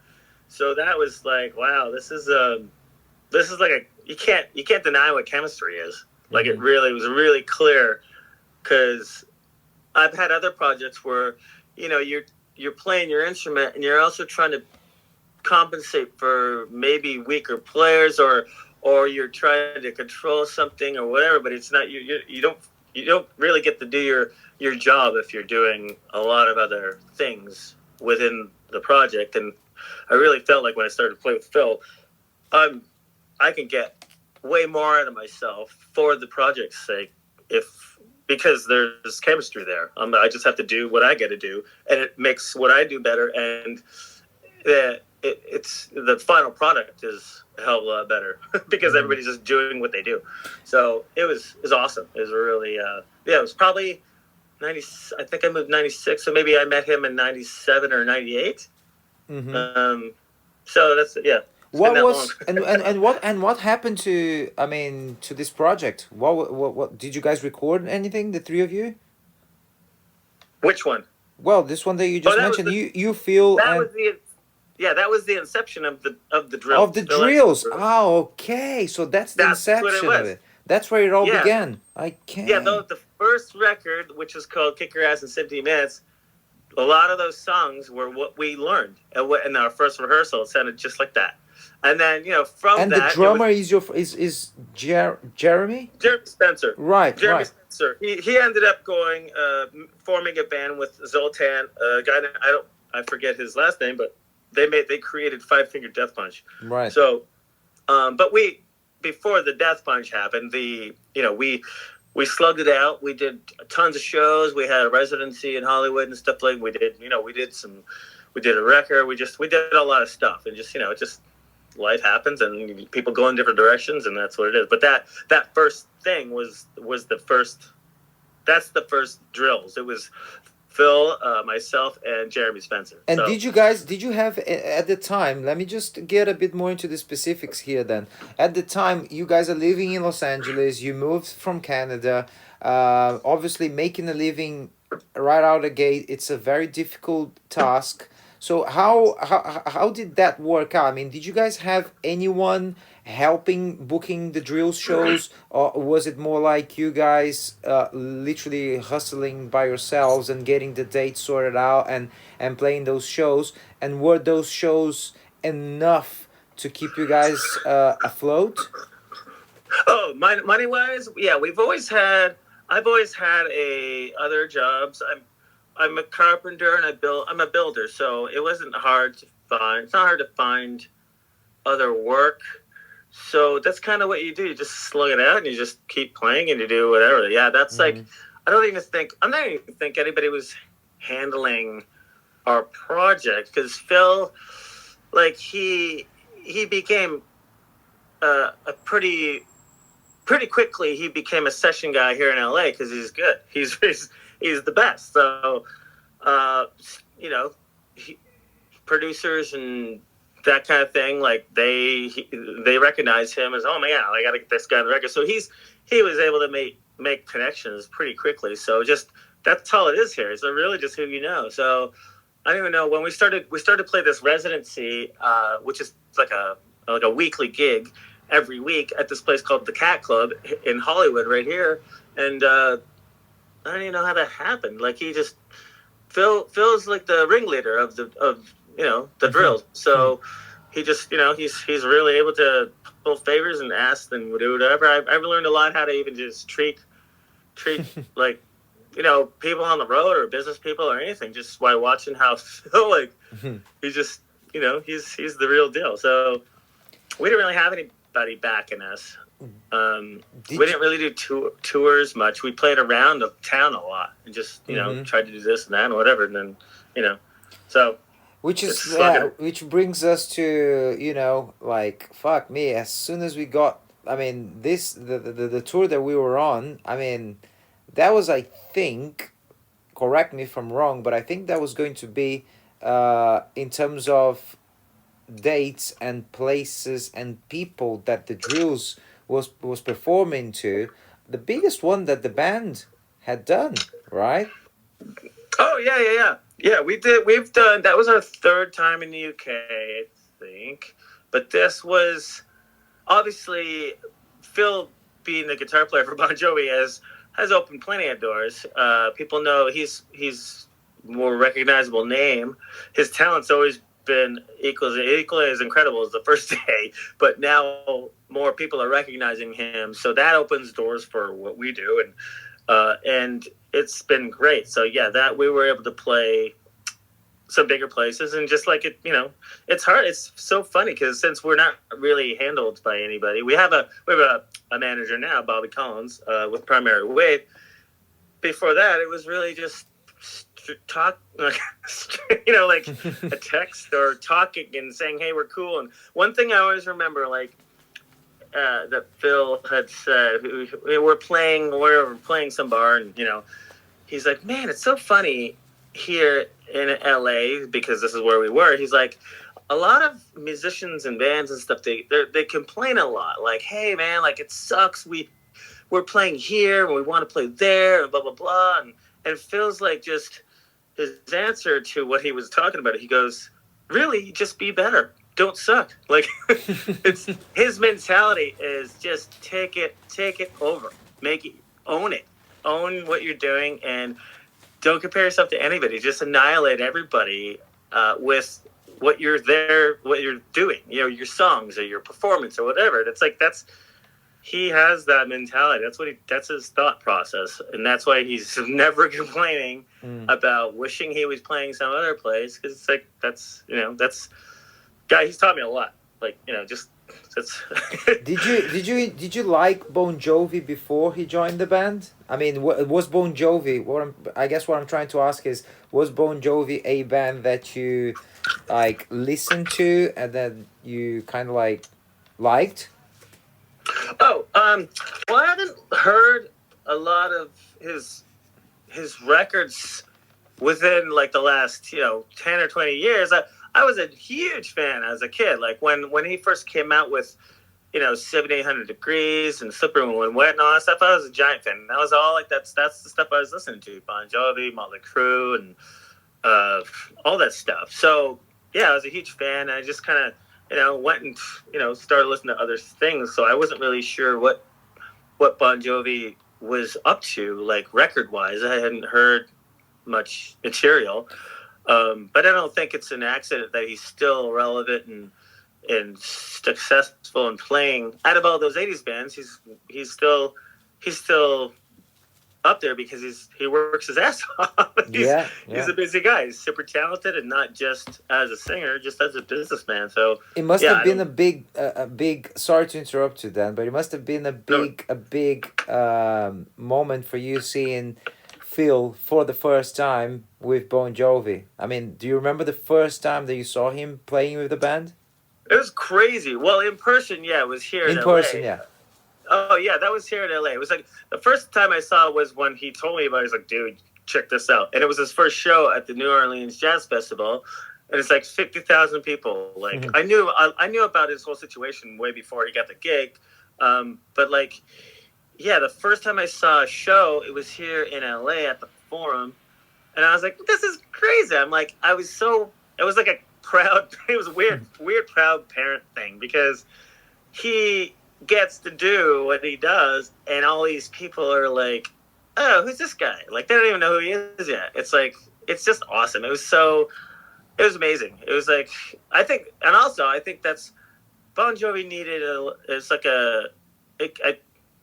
So that was like, wow, this is like you can't deny what chemistry is. Like, it really was really clear, because I've had other projects where, you're playing your instrument and you're also trying to compensate for maybe weaker players, or you're trying to control something or whatever, but it's not you don't really get to do your job if you're doing a lot of other things within the project. And I really felt like when I started to play with Phil, I can get way more out of myself for the project's sake, because there's chemistry there. I just have to do what I got to do, and it makes what I do better. And it's the final product is a hell of a lot better because everybody's just doing what they do. So it was awesome. It was really it was probably 90. I think I moved 96, so maybe I met him in 97 or 98. Mm-hmm. So that's What was and what happened to this project? What did you guys record anything, the three of you? Which one? Well, this one that you just mentioned, you feel that was the inception of the drills. Of the drills. Oh, okay. So that's the inception of it. That's where it all began. Yeah, the first record, which was called "Kick Your Ass in 17 Minutes," a lot of those songs were what we learned in our first rehearsal. It sounded just like that. And then, from that... And the drummer is Jeremy? Jeremy Spencer. Right, Jeremy Spencer. He ended up going, forming a band with Zoltan, a guy that I forget his last name, but they created Five Finger Death Punch. Right. So, but before the Death Punch happened, we slugged it out. We did tons of shows. We had a residency in Hollywood and stuff like. We did a record. We did a lot of stuff, and just life happens and people go in different directions, and that's what it is. But that first thing was the first. That's the first drills. It was Phil, myself, and Jeremy Spencer. And did you have at the time, let me just get a bit more into the specifics here then. At the time, you guys are living in Los Angeles, you moved from Canada, obviously making a living right out of the gate, it's a very difficult task. So how did that work out? I mean, did you guys have anyone helping booking the drill shows, or was it more like you guys literally hustling by yourselves and getting the dates sorted out and playing those shows? And were those shows enough to keep you guys afloat? Oh, money wise, yeah, we've always had. I've always had a other jobs. I'm a carpenter and I'm a builder, so it wasn't hard to find. It's not hard to find other work. So that's kind of what you do. You just slug it out and you just keep playing and you do whatever. Yeah, that's like I'm not even think anybody was handling our project because Phil, like he became a pretty quickly he became a session guy here in LA because he's good. He's the best. So uh, you know, producers and that kind of thing, like they recognize him as, oh man, I got to get this guy on the record. So he was able to make connections pretty quickly. So just that's all it is here. It's really just who you know. So I don't even know when we started to play this residency, which is like a weekly gig every week at this place called the Cat Club in Hollywood, right here. And I don't even know how that happened. Like Phil's like the ringleader of the drill. So he just he's really able to pull favors and ask and do whatever. I've learned a lot how to even just treat like people on the road or business people or anything just by watching how Phil like he's just he's the real deal. So we didn't really have anybody backing us. We didn't really do tours much. We played around the town a lot and just tried to do this and that and whatever. And then so which brings us to like fuck me. As soon as we got, I mean, the tour that we were on, I mean, that was, I think, correct me if I'm wrong, but I think that was going to be in terms of dates and places and people that the drills was performing to, the biggest one that the band had done, right? Oh yeah. We've done that. Was our third time in the UK, I think. But this was obviously Phil, being the guitar player for Bon Jovi, has opened plenty of doors. People know he's more recognizable name. His talent's always been equally as incredible as the first day, but now more people are recognizing him, so that opens doors for what we do, and it's been great. So yeah, that we were able to play some bigger places, and just like it's hard. It's so funny because since we're not really handled by anybody, we have a manager now, Bobby Collins, with Primary Wave. Before that, it was really just talk, like a text or talking and saying, hey, we're cool. And one thing I always remember, like that Phil had said, we were playing some bar, and he's like, man, it's so funny here in LA because this is where we were. He's like, a lot of musicians and bands and stuff, they complain a lot, like, hey man, like it sucks, we're playing here and we want to play there and blah blah blah, and it feels like just his answer to what he was talking about, he goes, really, just be better, don't suck. Like it's his mentality is just take it over, own what you're doing, and don't compare yourself to anybody. Just annihilate everybody with what you're doing, your songs or your performance or whatever. It's like he has that mentality. That's his thought process, and that's why he's never complaining about wishing he was playing some other place, because it's like that's guy. He's taught me a lot. Like just that's. Did you like Bon Jovi before he joined the band? I mean, was Bon Jovi? I guess what I'm trying to ask is, was Bon Jovi a band that you like listened to and then you kind of like liked? Oh, well, I haven't heard a lot of his records within like the last 10 or 20 years. I was a huge fan as a kid. Like when he first came out with 7,800 Degrees and Slippery When Wet and all that stuff, I was a giant fan. That was all like that's the stuff I was listening to. Bon Jovi, Motley Crue, and all that stuff. So yeah, I was a huge fan. I just kind of went and started listening to other things. So I wasn't really sure what Bon Jovi was up to, like record wise. I hadn't heard much material, but I don't think it's an accident that he's still relevant and successful and playing out of all those '80s bands. He's still up there because he works his ass off. Yeah, He's yeah. a busy guy. He's super talented, and not just as a singer, just as a businessman. So It must yeah, have I been don't a big. Sorry to interrupt you, Dan, but it must have been know. a big moment for you seeing Phil for the first time with Bon Jovi. I mean, do you remember the first time that you saw him playing with the band It was crazy. Well, in person, yeah, it was here in in person? L.A. Yeah. Oh yeah, that was here in LA. It was like the first time I saw it was when he told me about it. He's like, dude, check this out. And it was his first show at the New Orleans Jazz Festival. And it's like 50,000 people. Like Mhm. I knew about his whole situation way before he got the gig. But like, yeah, the first time I saw a show, it was here in LA at the Forum. And I was like, this is crazy. It was like a proud, it was a weird proud parent thing because he gets to do what he does, and all these people are like, "Oh, who's this guy?" Like they don't even know who he is yet. It's like it's just awesome. It was amazing. It was like I think that's Bon Jovi needed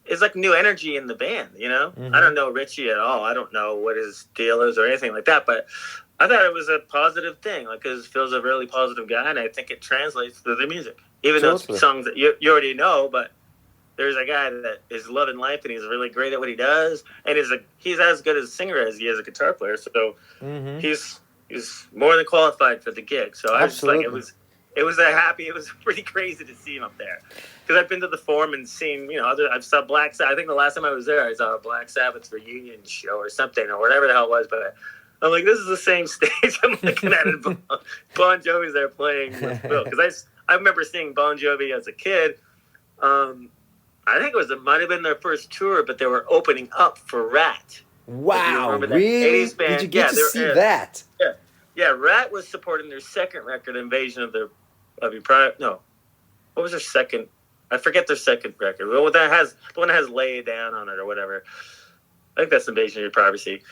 it's like new energy in the band. You know, I Mhm. don't know Richie at all. I don't know what his deal is or anything like that, but I thought it was a positive thing, like, because Phil's a really positive guy, and I think it translates to the music. Even though it's Totally. songs that you already know, but there's a guy that is loving life, and he's really great at what he does, and he's as good as a singer as he is a guitar player. So Mhm. he's more than qualified for the gig. So I was just like, Absolutely. it was pretty crazy to see him up there, because I've been to the Forum and seen, I've saw Black Sabbath. I think the last time I was there, I saw a Black Sabbath reunion show or something or whatever the hell it was, but. I'm like, this is the same stage I'm looking at it. Bon Jovi's there playing with Phil. Because I remember seeing Bon Jovi as a kid. I think it might have been their first tour, but they were opening up for Rat. If you Wow, remember that really? 80s Did you band. get Yeah, to see that? yeah, yeah. Rat was supporting their second record, Invasion of Your Pride. No, what was their second? I forget their second record. Well, the one that has Lay It Down on it or whatever. I think that's Invasion of Your Privacy.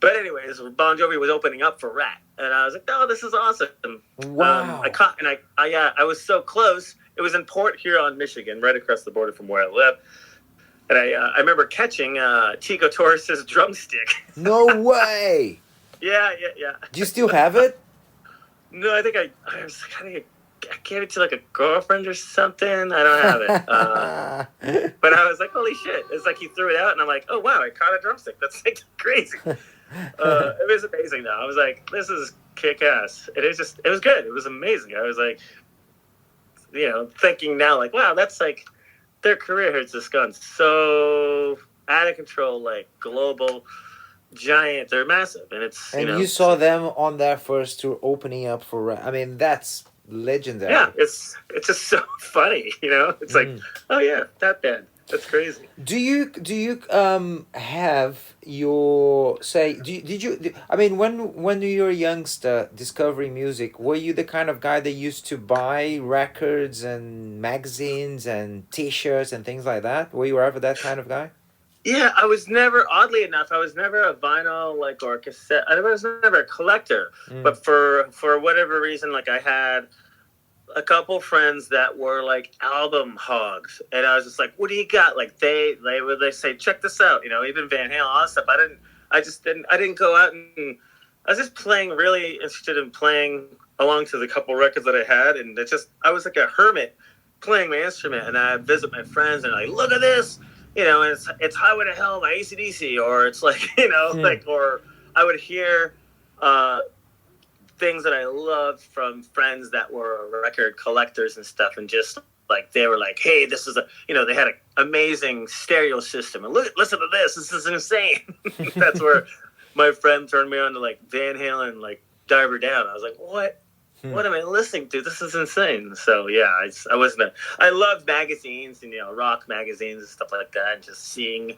But anyways, Bon Jovi was opening up for Rat, and I was like, "Oh, this is awesome!" Wow. I was so close. It was in Port Huron, Michigan, right across the border from where I live. And I remember catching Tico Torres's drumstick. No way. Yeah, yeah, yeah. Do you still have it? No, I think I gave it to like a girlfriend or something. I don't have it. But I was like, holy shit! It's like he threw it out, and I'm like, oh wow, I caught a drumstick. That's like crazy. It was amazing though. I was like, this is kick ass. It was good. It was amazing. I was like, thinking now, like, wow, that's like their career has just gone so out of control, like global giant. They're massive, and it's And you saw them on their first tour opening up for I mean, that's legendary. yeah, it's just so funny, It's like, oh yeah, that band. That's crazy. Do you have your say did you I mean when you were a youngster discovering music, were you the kind of guy that used to buy records and magazines and t-shirts and things like that? Were you ever that kind of guy? Yeah, I was never, oddly enough, I was never a vinyl or a cassette. I was never a collector. Mm. But for whatever reason, like I had a couple friends that were like album hogs, and I was just like, "What do you got?" Like they say, "Check this out," even Van Halen, all that stuff. I didn't go out, and I was just really interested in playing along to the couple records that I had, and I was like a hermit playing my instrument, and I visit my friends, and like, look at this. And it's Highway to Hell by AC/DC, or it's like, or I would hear things that I loved from friends that were record collectors and stuff, and just like they were like, hey, this is they had an amazing stereo system, and listen to this is insane. That's where my friend turned me on to like Van Halen, like Diver Down. I was like, what? What am I listening to? This is insane. So yeah, I love magazines and rock magazines and stuff like that, and just seeing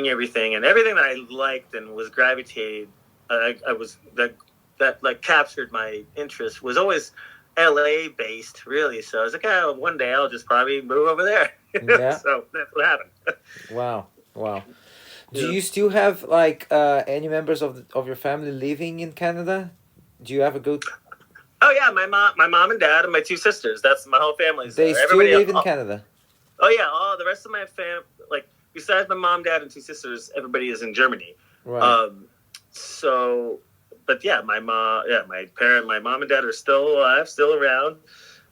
everything and everything that I liked and was gravitated. I was that like captured my interest was always LA based, really. So I was like, oh, one day I'll just probably move over there. Yeah. So that's what happened. Wow. Do Yeah. you still have like any members of your family living in Canada? Do you ever go? Oh yeah, my mom and dad, and my two sisters. That's my whole family's They there. still Everybody. live in Canada. Oh yeah, all the rest of my like besides my mom, dad, and two sisters, everybody is in Germany. Right. So, but yeah, my mom and dad are still alive, still around,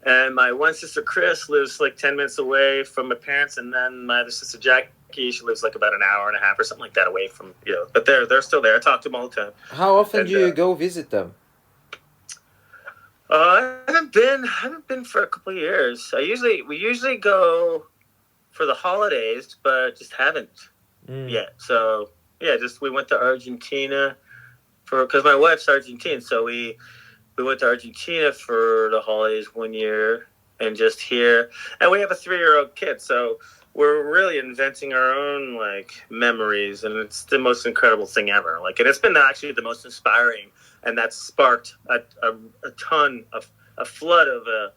and my one sister Chris lives like 10 minutes away from my parents, and then my other sister Jackie, she lives like about an hour and a half or something like that away from But they're still there. I talk to them all the time. How often do you go visit them? I haven't been for a couple of years. We usually go for the holidays, but just haven't yet. So yeah, we went to Argentina because my wife's Argentine, so we went to Argentina for the holidays one year and just here, and we have a 3-year-old kid, so we're really inventing our own like memories, and it's the most incredible thing ever. Like, and it's been actually the most inspiring, and that's sparked a flood of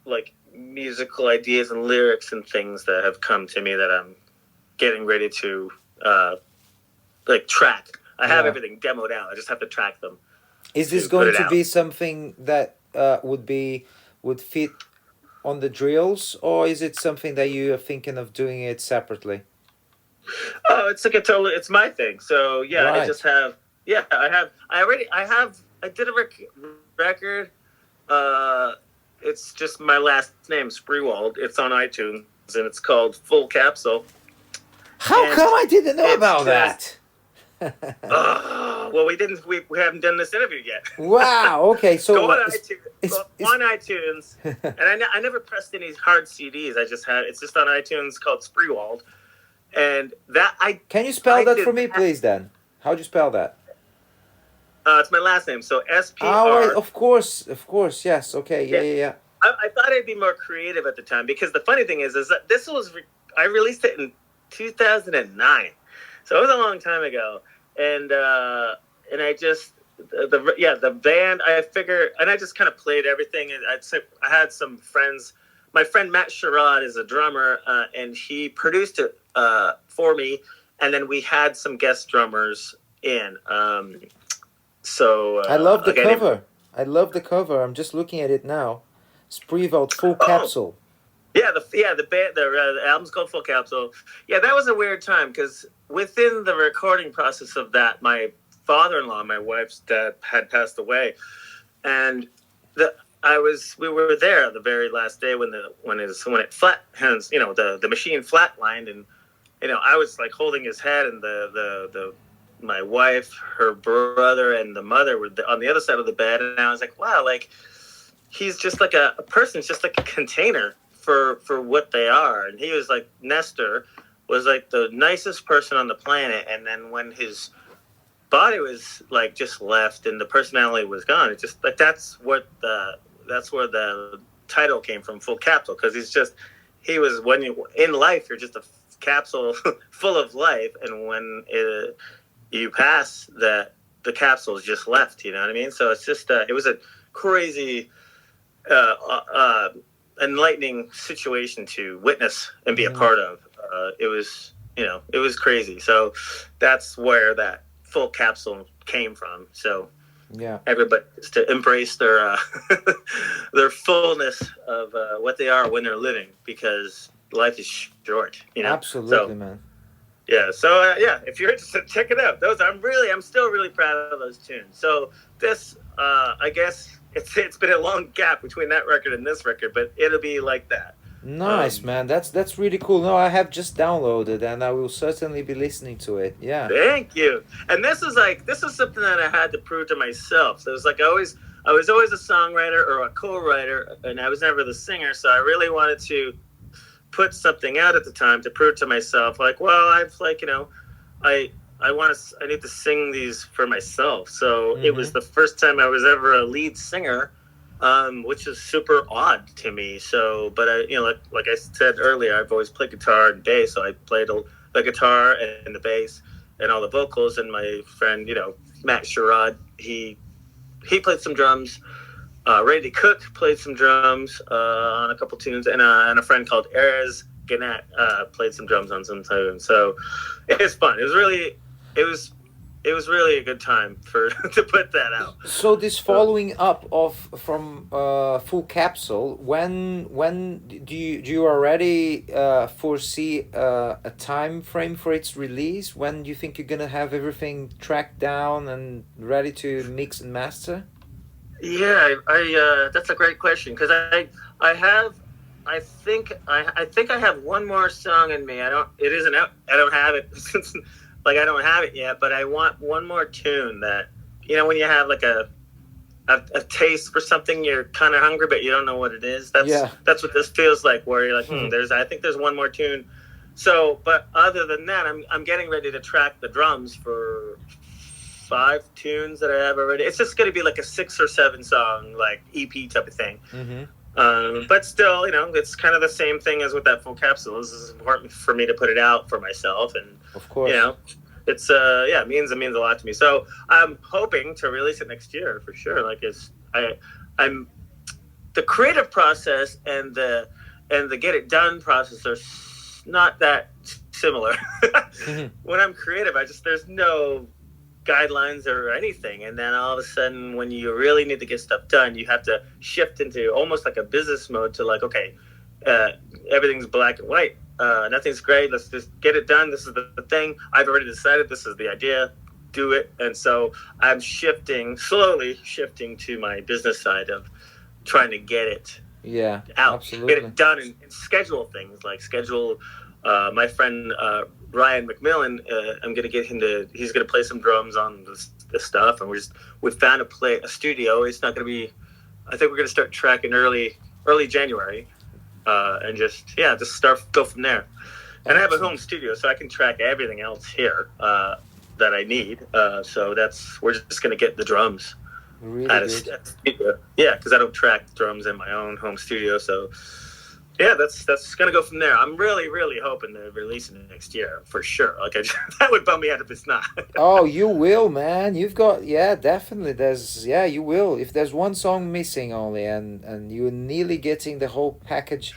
like musical ideas and lyrics and things that have come to me that I'm getting ready to like track. I have everything demoed out. I just have to track them. Is this going to be something that would fit on the drills, or is it something that you are thinking of doing it separately? Oh, it's like it's my thing. So yeah, right. I just have I did a record. It's just my last name, Spriewald. It's on iTunes, and it's called Full Capsule. How come I didn't know about that? Well, we haven't done this interview yet. Wow. Okay. So go on iTunes, and I never pressed any hard CDs. It's just on iTunes called Spriewald, and that Can you spell that for me, please? Then how do you spell that? It's my last name, so SPR. Oh, of course, yes. Okay, yeah. I thought I'd be more creative at the time, because the funny thing is that I released it in 2009, so it was a long time ago, and I just the band, I figure, and I just kind of played everything, and I had some friends. My friend Matt Sherrod is a drummer, and he produced it for me, and then we had some guest drummers in. So I love the cover. I love the cover. I'm just looking at it now. Spriewald Full Capsule. Yeah, the album's called Full Capsule. Yeah, that was a weird time, because within the recording process of that, my father-in-law, my wife's dad, had passed away, and we were there the very last day when it flat-hands, the machine flatlined, and I was like holding his head, and my wife, her brother, and the mother were on the other side of the bed, and I was like, wow, like, he's just like a person, just like a container for what they are. And he was like, Nestor was like the nicest person on the planet, and then when his body was like just left and the personality was gone, it just like that's where the title came from, Full Capsule, because he was when in life you're just a capsule full of life, and when you pass that, the capsule is just left, you know what I mean? So it's just, it was a crazy, enlightening situation to witness and be a part of. It was crazy. So that's where that Full Capsule came from. So yeah, everybody is to embrace their their fullness of what they are when they're living, because life is short, Absolutely, man. Yeah, so if you're interested, check it out. I'm still really proud of those tunes. So this, I guess it's been a long gap between that record and this record, but it'll be like that. Nice, man. That's really cool. No, I have just downloaded, and I will certainly be listening to it. Yeah. Thank you. And this is something that I had to prove to myself. So it was like I was always a songwriter or a co-writer, and I was never the singer. So I really wanted to put something out at the time to prove to myself, like, well, I've I need to sing these for myself. So it was the first time I was ever a lead singer, which is super odd to me. So, but I, like I said earlier, I've always played guitar and bass. So I played the guitar and the bass and all the vocals. And my friend, Matt Sherrod, he played some drums. Randy Cook played some drums on a couple tunes, and a friend called Erez Gannett played some drums on some tunes. So it was fun. It was it was really a good time for to put that out. So this following up of from Full Capsule, when do you already foresee a time frame for its release? When do you think you're gonna have everything tracked down and ready to mix and master? Yeah, that's a great question because I have I think I have one more song in me. I don't it isn't out. I don't have it like I don't have it yet, but I want one more tune that when you have like a taste for something, you're kind of hungry but you don't know what it is. Yeah. That's what this feels like, where you're like, there's I think there's one more tune. So, but other than that, I'm getting ready to track the drums for 5 tunes that I have already. It's just going to be like a 6 or 7 song like EP type of thing. Mm-hmm. But still, it's kind of the same thing as with that Full Capsule. This is important for me to put it out for myself, and of course, it's it means a lot to me. So I'm hoping to release it next year for sure. Like I'm the creative process and the get it done process are not that similar. Mm-hmm. When I'm creative, there's no guidelines or anything, and then all of a sudden when you really need to get stuff done, you have to shift into almost like a business mode to like, okay, everything's black and white, nothing's gray, let's just get it done, this is the thing, I've already decided, this is the idea, do it. And so I'm slowly shifting to my business side of trying to get it out, absolutely, get it done, and schedule things, like schedule my friend Ryan McMillan, I'm gonna get him he's gonna play some drums on this stuff, and we found a studio. It's not gonna be, I think we're gonna start tracking early January, and just go from there. And I have a home studio, so I can track everything else here that I need. So we're just gonna get the drums really at a studio. Yeah, because I don't track drums in my own home studio, so. Yeah, that's gonna go from there. I'm really, really hoping to release it next year for sure. Like that would bum me out if it's not. Oh, you will, man. You've got definitely. You will. If there's one song missing only, and you're nearly getting the whole package,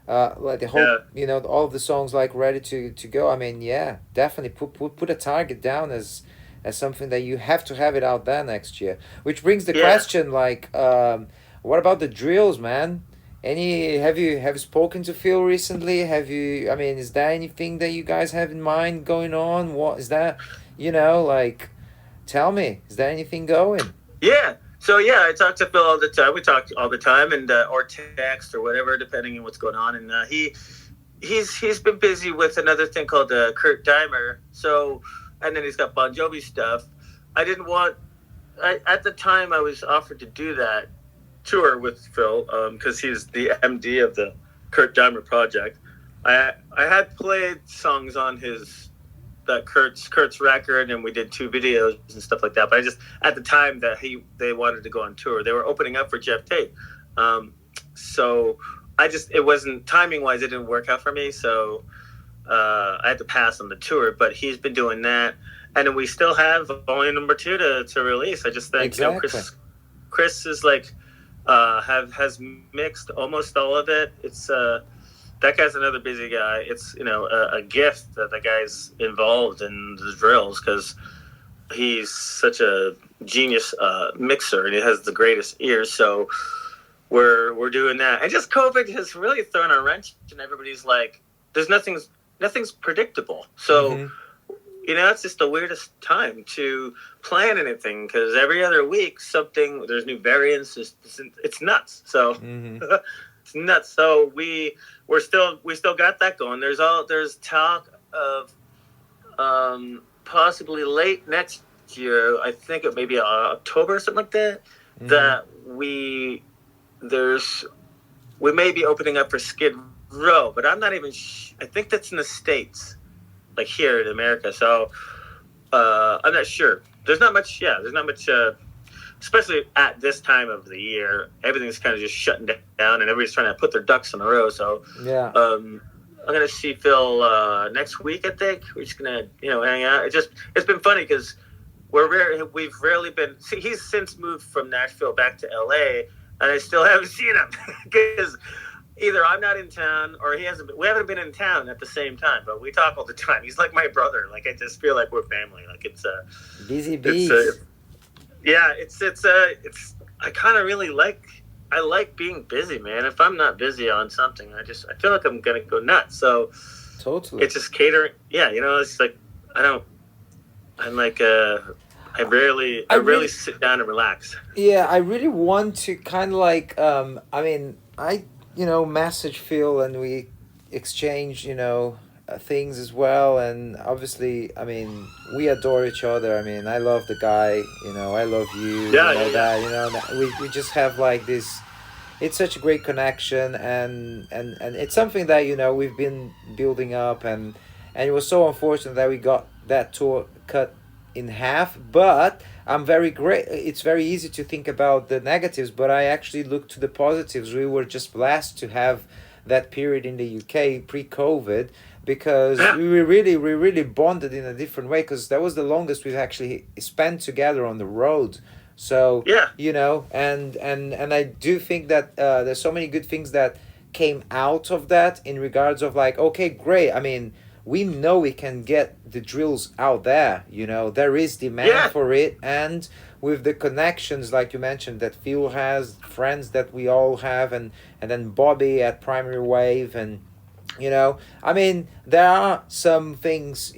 like the whole, all of the songs like ready to go. I mean, yeah, definitely put a target down as something that you have to have it out there next year. Which brings the question, like, what about the drills, man? Have you spoken to Phil recently? Is there anything that you guys have in mind going on? What is that? Like, tell me, is there anything going? Yeah. So I talk to Phil all the time. We talk all the time, and or text or whatever, depending on what's going on. And he's been busy with another thing called Kurt Dimer. So, and then he's got Bon Jovi stuff. At the time I was offered to do that tour with Phil, because he's the MD of the Kurt Dimer project. I had played songs on Kurt's record, and we did 2 videos and stuff like that. But I just, at the time that they wanted to go on tour, they were opening up for Jeff Tate. So it wasn't, timing wise, it didn't work out for me. So I had to pass on the tour. But he's been doing that, and then we still have volume number 2 to release. I just think exactly. Chris is like. Has mixed almost all of it. It's that guy's another busy guy. It's a gift that the guy's involved in the drills, because he's such a genius mixer, and he has the greatest ears. So we're doing that, and just COVID has really thrown a wrench, and everybody's like, there's nothing's predictable. So. Mm-hmm. It's just the weirdest time to plan anything, because every other week there's new variants. It's nuts. So mm-hmm. It's nuts. So we still got that going. There's talk of possibly late next year. I think it may be October or something like that. Mm-hmm. That we may be opening up for Skid Row, but I'm not even. I think that's in the States. Like here in America, so I'm not sure. There's not much, especially at this time of the year. Everything's kind of just shutting down, and everybody's trying to put their ducks in a row. So I'm gonna see Phil next week. I think we're just gonna hang out. It's been funny because we've rarely been. See, he's since moved from Nashville back to LA, and I still haven't seen him because either I'm not in town or he hasn't. We haven't been in town at the same time, but we talk all the time. He's like my brother. Like I just feel like we're family. Like Busy it's bees. yeah, it's. I kind of really like. I like being busy, man. If I'm not busy on something, I feel like I'm gonna go nuts. So Totally. it's just catering. Yeah, it's like I don't. I'm like I rarely sit down and relax. Yeah, I really want to kind of like I mean, message Phil and we exchange, things as well, and obviously, I mean, we adore each other. I mean, I love the guy, I love you, Yeah, yeah, yeah. that, we just have like this, it's such a great connection, and it's something that, we've been building up, and it was so unfortunate that we got that tour cut in half, but I'm very great. It's very easy to think about the negatives, but I actually look to the positives. We were just blessed to have that period in the UK pre-COVID, because Yeah. we really bonded in a different way, because that was the longest we've actually spent together on the road. So Yeah. and I do think that there's so many good things that came out of that, in regards of like, okay, great. I mean, we know we can get the drills out there. There is demand Yeah. for it, and with the connections, like you mentioned, that Phil has, friends that we all have, and then Bobby at Primary Wave, and I mean, there are some things,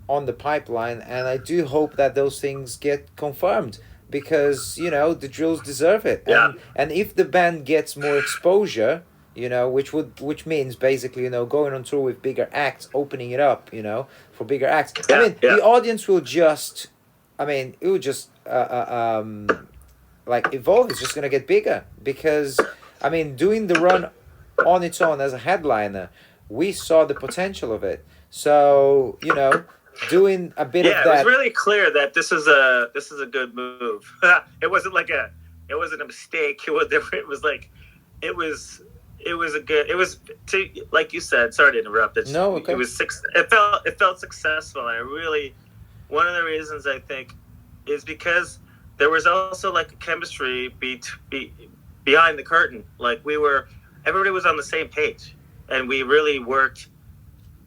on the pipeline, and I do hope that those things get confirmed, because the drills deserve it. Yeah. And if the band gets more exposure, which means basically, going on tour with bigger acts, opening it up, for bigger acts. I Yeah, mean, yeah. the audience will just, it will just like evolve. It's just gonna get bigger, because I mean, doing the run on its own as a headliner, we saw the potential of it. So doing a bit Yeah, of it was that. really clear that this is a good move. It wasn't a mistake. It was a good. It was to, like you said. Sorry to interrupt. No, okay. It felt successful. And I really, one of the reasons I think is because there was also like a chemistry behind the curtain. Like everybody was on the same page, and we really worked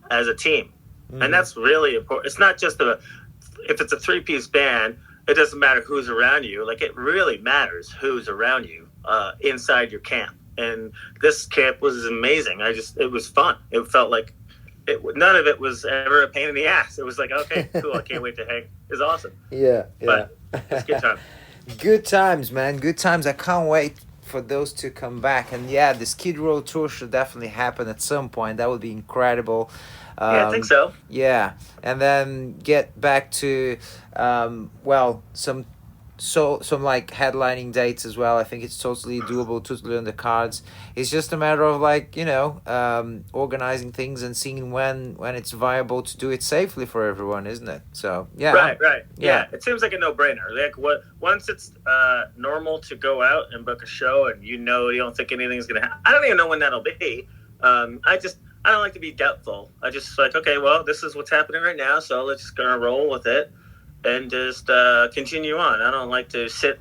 as a team. And that's really important. It's not just if it's a 3-piece band, it doesn't matter who's around you. Like, it really matters who's around you inside your camp. And this camp was amazing. It was fun. It felt like none of it was ever a pain in the ass. It was like, okay, cool. I can't wait to hang. It was awesome. Yeah. But it's a good time. Good times, man. Good times. I can't wait for those to come back. And yeah, the Skid Row tour should definitely happen at some point. That would be incredible. Yeah, I think so. Yeah, and then get back to some like headlining dates as well. I think it's totally doable, totally on the cards. It's just a matter of like organizing things and seeing when it's viable to do it safely for everyone, isn't it? So yeah. Right. Yeah. Yeah, it seems like a no-brainer. Like once it's normal to go out and book a show, and you don't think anything's gonna happen. I don't even know when that'll be. I don't like to be doubtful. I just like, okay, well, this is what's happening right now, so let's just gonna roll with it and just continue on. I don't like to sit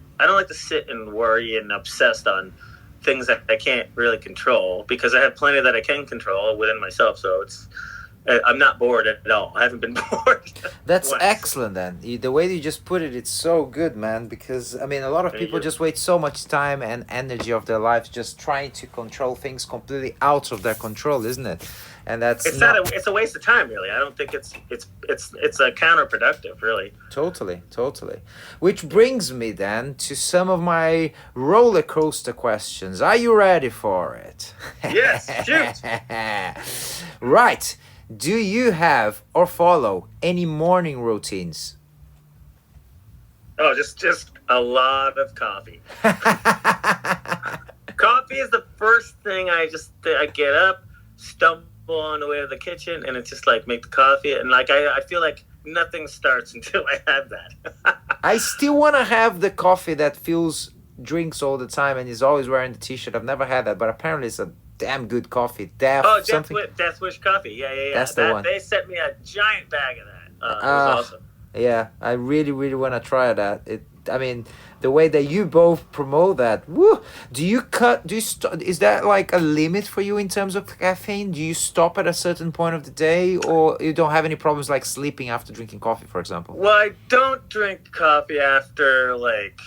and worry and obsessed on things that I can't really control, because I have plenty that I can control within myself. So I'm not bored at all. I haven't been bored. That's once. excellent then. The way you just put it, it's so good, man, because I mean, a lot of Thank people you. just waste so much time and energy of their lives just trying to control things completely out of their control, isn't it? And that's It's a waste of time, really. I don't think it's counterproductive, really. Totally. Which brings me then to some of my roller coaster questions. Are you ready for it? Yes, shoot. Right. Do you have or follow any morning routines? Oh, just a lot of coffee. Coffee is the first thing I get up, stumble on the way to the kitchen, and it's just like make the coffee, and like I feel like nothing starts until I have that. I still want to have the coffee that Phil's drinks all the time and is always wearing the t-shirt. I've never had that, but apparently it's a damn good coffee. Death Wish coffee. Yeah. That's the one. They sent me a giant bag of that. It was awesome. Yeah, I really, really want to try that. I mean, the way that you both promote that. Woo! Do you cut? Do you is that like a limit for you in terms of caffeine? Do you stop at a certain point of the day, or you don't have any problems like sleeping after drinking coffee, for example? Well, I don't drink coffee after like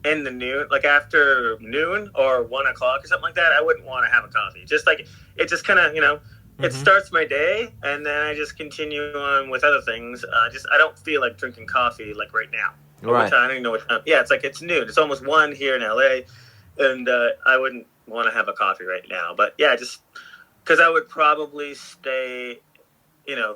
in the noon, like after noon or 1 o'clock or something like that. I wouldn't want to have a coffee. Just like it, just kind of it Mm-hmm. starts my day, and then I just continue on with other things. Just I don't feel like drinking coffee like right now. Or what Right. time? I don't even know what time. Yeah, it's like it's noon. It's almost 1 here in LA, and I wouldn't want to have a coffee right now. But yeah, just because I would probably stay. You know,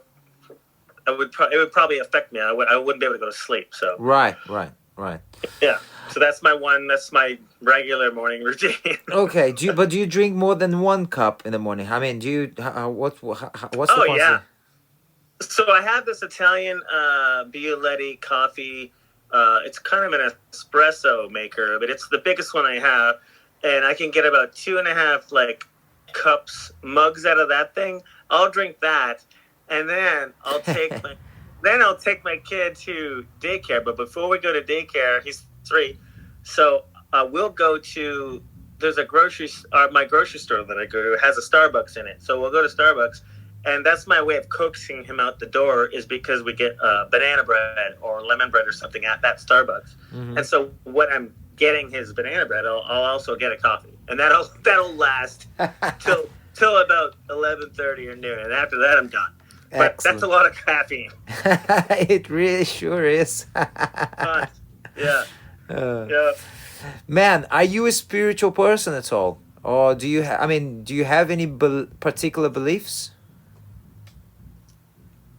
it would probably affect me. I wouldn't be able to go to sleep. So Right. Right. Right. yeah. So that's my regular morning routine. Okay. Do you drink more than one cup in the morning? I mean, do you what's the Oh yeah. quantity? So I have this Italian Bialetti coffee. It's kind of an espresso maker, but it's the biggest one I have, and I can get about 2.5 like mugs out of that thing. I'll drink that, and then I'll take my kid to daycare. But before we go to daycare, he's 3, so we'll go to. There's a my grocery store that I go to has a Starbucks in it, so we'll go to Starbucks, and that's my way of coaxing him out the door is because we get banana bread or lemon bread or something at that Starbucks, Mm-hmm. and so when I'm getting his banana bread, I'll also get a coffee, and that'll last till about 11:30 or noon, and after that I'm done. But that's a Excellent. lot of caffeine. It really sure is. Uh, yeah, Uh, yeah. Man, are you a spiritual person at all? Or I mean, do you have any particular beliefs?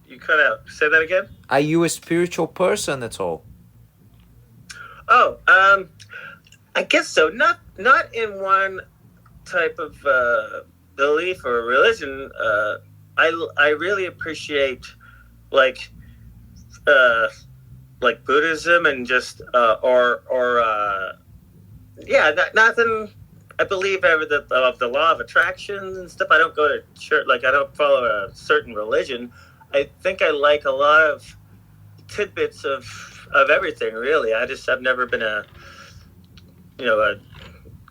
You cut out. Say that again. Are you a spiritual person at all? Oh, I guess so. Not in one type of belief or religion. I really appreciate like uh, like Buddhism and just yeah, nothing. I believe of the law of attraction and stuff. I don't go to church. Like I don't follow a certain religion. I think I like a lot of tidbits of everything. Really, I've never been a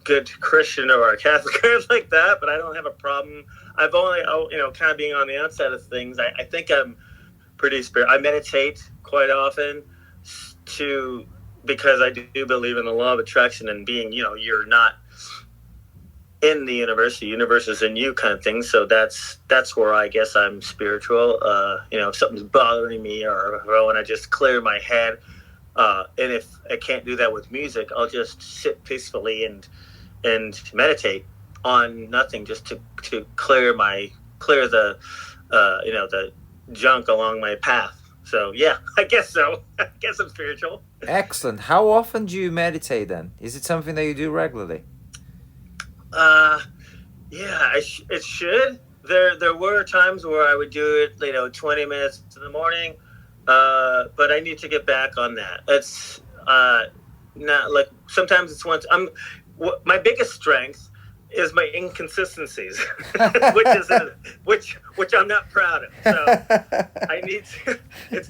good Christian or a Catholic or like that, but I don't have a problem. I've only kind of being on the outside of things. I think I'm pretty I meditate quite often to because I do believe in the law of attraction and being you're not in the universe. The universe is in you, kind of thing. So that's where I guess I'm spiritual. If something's bothering me or if I want to just clear my head, and if I can't do that with music, I'll just sit peacefully and meditate on nothing, just to clear the the junk along my path. So yeah, I guess so. I guess I'm spiritual. Excellent. How often do you meditate then? Is it something that you do regularly? Uh, yeah, it should. There were times where I would do it, 20 minutes in the morning. But I need to get back on that. It's not like sometimes it's once. My biggest strength is my inconsistencies, which I'm not proud of. So I need to. It's,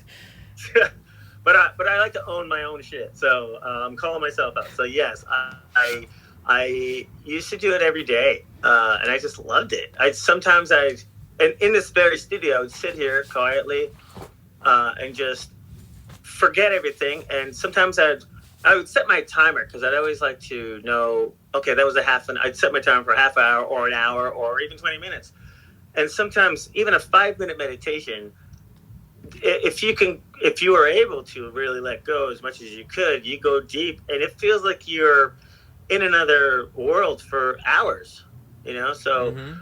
but I like to own my own shit. So I'm calling myself out. So yes, I used to do it every day, and I just loved it. And in this very studio, I would sit here quietly and just forget everything. And sometimes I would set my timer because I'd always like to know. Okay, that was I'd set my timer for a half hour or an hour or even 20 minutes. And sometimes even a 5-minute meditation, if you are able to really let go as much as you could, you go deep, and it feels like you're in another world for hours. So. Mm-hmm.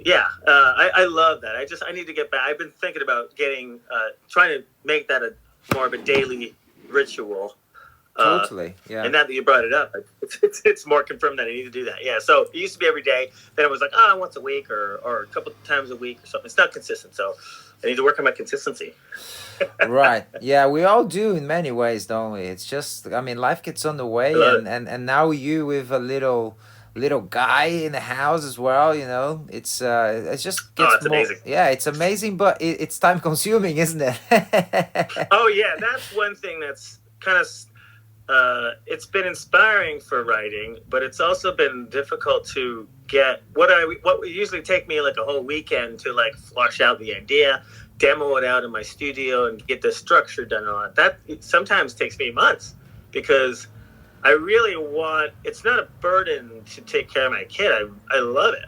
Yeah, I love that. I need to get back. I've been thinking about trying to make that more of a daily ritual. Totally. Yeah. And now that you brought it up, it's more confirmed that I need to do that. Yeah, so it used to be every day. Then it was like, once a week or a couple times a week or something. It's not consistent, so I need to work on my consistency. Right. Yeah, we all do in many ways, don't we? It's just, I mean, life gets on the way, and now you with a little little guy in the house as well. You know, it just Oh, gets it's more. amazing. Yeah, it's amazing, but it's time consuming, isn't it? Oh yeah, that's one thing that's kind of it's been inspiring for writing, but it's also been difficult to get what would usually take me like a whole weekend to like flush out the idea, demo it out in my studio, and get the structure done on it. That it sometimes takes me months because I really want. It's not a burden to take care of my kid. I love it.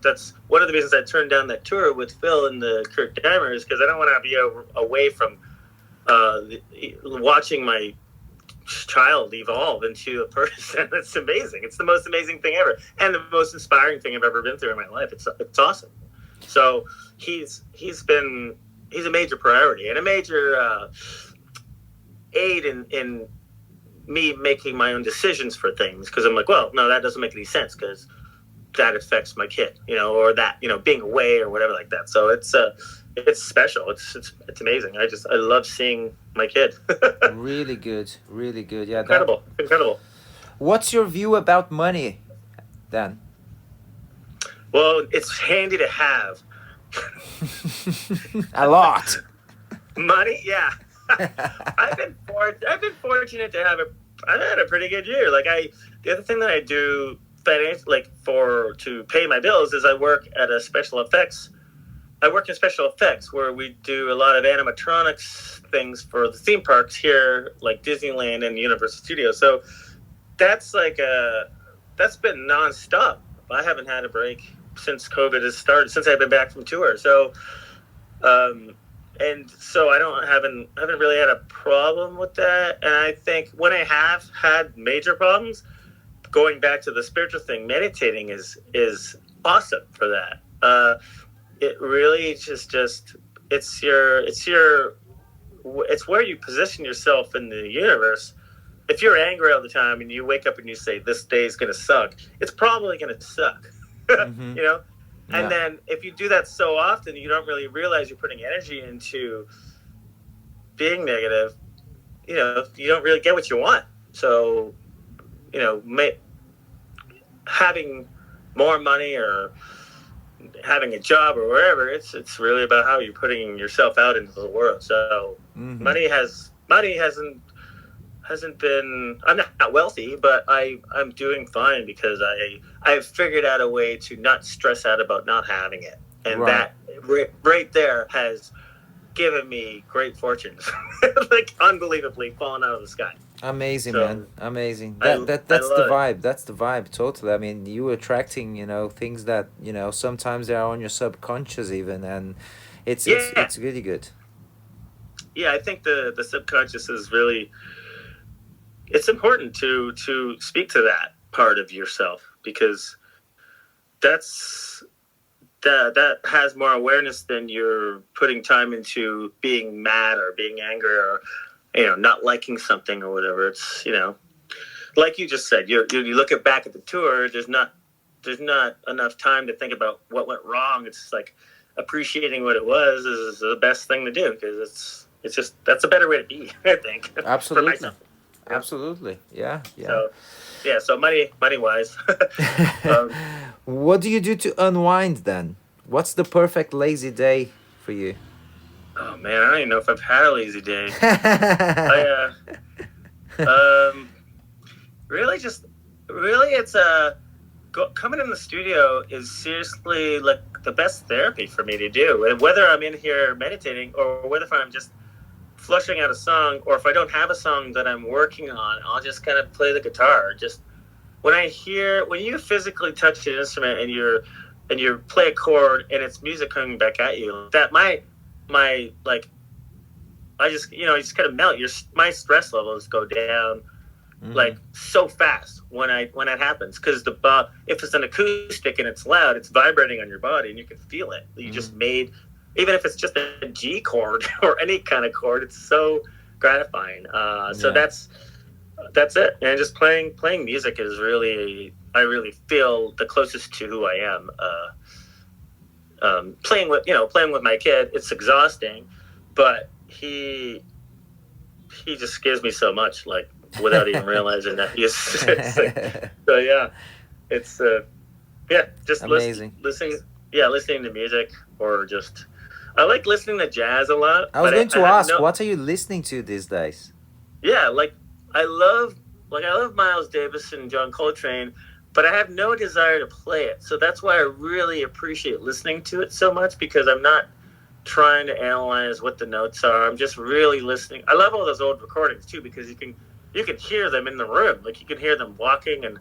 That's one of the reasons I turned down that tour with Phil and the Kirk Dimers because I don't want to be away from watching my child evolve into a person. That's amazing. It's the most amazing thing ever, and the most inspiring thing I've ever been through in my life. It's awesome. So he's a major priority and a major aid in me making my own decisions for things because I'm like, well, no, that doesn't make any sense because that affects my kid, or that, being away or whatever like that. So it's special. It's amazing. I love seeing my kid. Really good, really good. Yeah, Incredible. What's your view about money, then? Well, it's handy to have. A lot. Money, yeah. I've been fortunate to have I've had a pretty good year. The other thing that I do to pay my bills is I work in special effects where we do a lot of animatronics things for the theme parks here, like Disneyland and Universal Studios. So that's that's been nonstop. I haven't had a break since COVID has started, since I've been back from tour. So, and so I haven't really had a problem with that. And I think when I have had major problems, going back to the spiritual thing, meditating is awesome for that. It really just it's where you position yourself in the universe. If you're angry all the time and you wake up and you say this day is going to suck, it's probably going to suck. Mm-hmm. Yeah. And then if you do that so often, you don't really realize you're putting energy into being negative. You don't really get what you want. So, having more money or having a job or wherever, it's really about how you're putting yourself out into the world. So money hasn't been. I'm not wealthy, but I'm doing fine because I've figured out a way to not stress out about not having it, and that right there has given me great fortunes, like unbelievably falling out of the sky. Amazing, So, man. Amazing. I That's love the it. vibe. That's the vibe. Totally. I mean, you attracting, things that, sometimes they are on your subconscious even, and it's Yeah. really good. Yeah, I think the subconscious is really. It's important to speak to that part of yourself because that has more awareness than you're putting time into being mad or being angry or not liking something or whatever. It's like you just said, you look back at the tour. There's not enough time to think about what went wrong. It's like appreciating what it was is the best thing to do because it's just that's a better way to be. I think for Absolutely. myself. Yeah. Absolutely. Yeah. Yeah. So, yeah. So money wise. What do you do to unwind then? What's the perfect lazy day for you? Oh man, I don't even know if I've had a lazy day. I really it's coming in the studio is seriously like the best therapy for me to do. And whether I'm in here meditating or whether I'm just flushing out a song, or if I don't have a song that I'm working on, I'll just kind of play the guitar. Just when you physically touch an instrument and you play a chord and it's music coming back at you, that my like I just you just kind of melt. My stress levels go down like so fast when that happens because if it's an acoustic and it's loud, it's vibrating on your body and you can feel it. You just made. Even if it's just a G chord or any kind of chord, it's so gratifying. So that's it. And just playing music is really, I really feel the closest to who I am. Playing with my kid, it's exhausting, but he just gives me so much. Like without even realizing that. It's like, so yeah, it's yeah, just Amazing. listening to music, or just I like listening to jazz a lot, I was but going I to have ask, no what are you listening to these days? yeah, I love I love Miles Davis and John Coltrane, but I have no desire to play it. So that's why I really appreciate listening to it so much, because I'm not trying to analyze what the notes are. I'm just really listening. I love all those old recordings too, because you can hear them in the room. Like you can hear them walking, and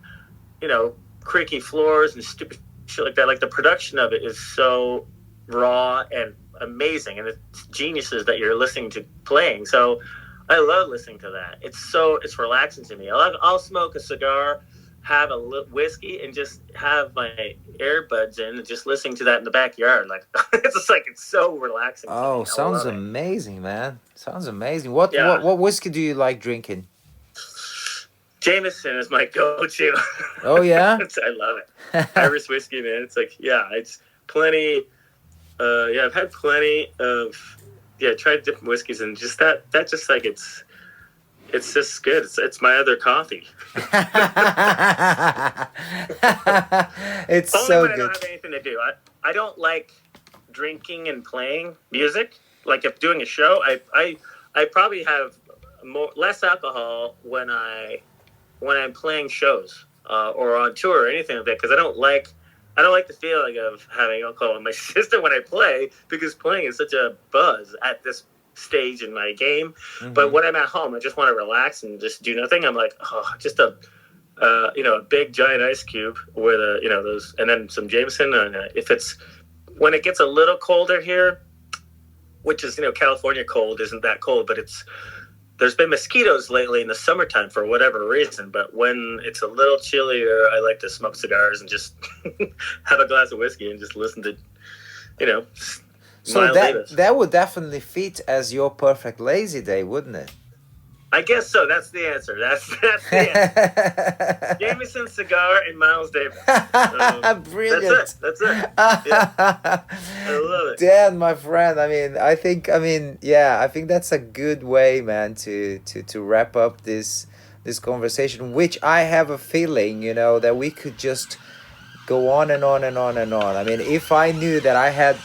you know, creaky floors and stupid shit like that. Like the production of it is so raw and amazing, and it's geniuses that you're listening to playing. So I love listening to that. It's relaxing to me. I'll smoke a cigar, have a whiskey, and just have my earbuds in and just listening to that in the backyard. Like it's just like it's so relaxing to Oh, me. I sounds love it. amazing, man. Sounds amazing. What Yeah. what whiskey do you like drinking? Jameson is my go-to. Oh yeah? I love it. Irish whiskey, man. It's like, yeah, it's plenty. Yeah, I've had plenty of, tried different whiskeys, and just that just like it's just good. It's my other coffee. It's Only so when I don't good. have anything to do. I don't like drinking and playing music. Like if doing a show, I probably have less alcohol when I'm playing shows or on tour or anything like that, because I don't like the feeling of having alcohol in my system when I play, because playing is such a buzz at this stage in my game. Mm-hmm. But when I'm at home, I just want to relax and just do nothing. I'm like, just a big giant ice cube with those, and then some Jameson. And when it gets a little colder here, which is California cold isn't that cold, but there's been mosquitoes lately in the summertime for whatever reason. But when it's a little chillier, I like to smoke cigars and just have a glass of whiskey and just listen to, So Miles Davis. that would definitely fit as your perfect lazy day, wouldn't it? I guess so. That's the answer. That's the answer. Jameson, cigar, and Miles Davis. Brilliant. That's it. Yeah. I love it. Dan, my friend. I think that's a good way, man, to wrap up this conversation, which I have a feeling, that we could just go on and on and on and on. If I knew that I had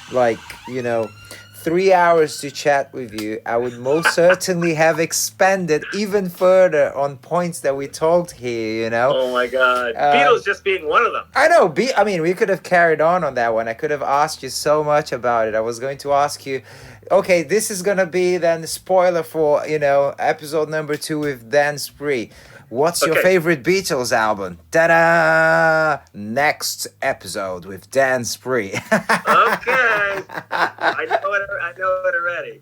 3 hours to chat with you, I would most certainly have expanded even further on points that we talked here, Oh my God. Beatles just being one of them. I know. We could have carried on that one. I could have asked you so much about it. I was going to ask you, okay, this is going to be then the spoiler for, episode number 2 with Dan Spree. What's your favorite Beatles album? Ta-da! Next episode with Dan Spree. Okay. I know it already.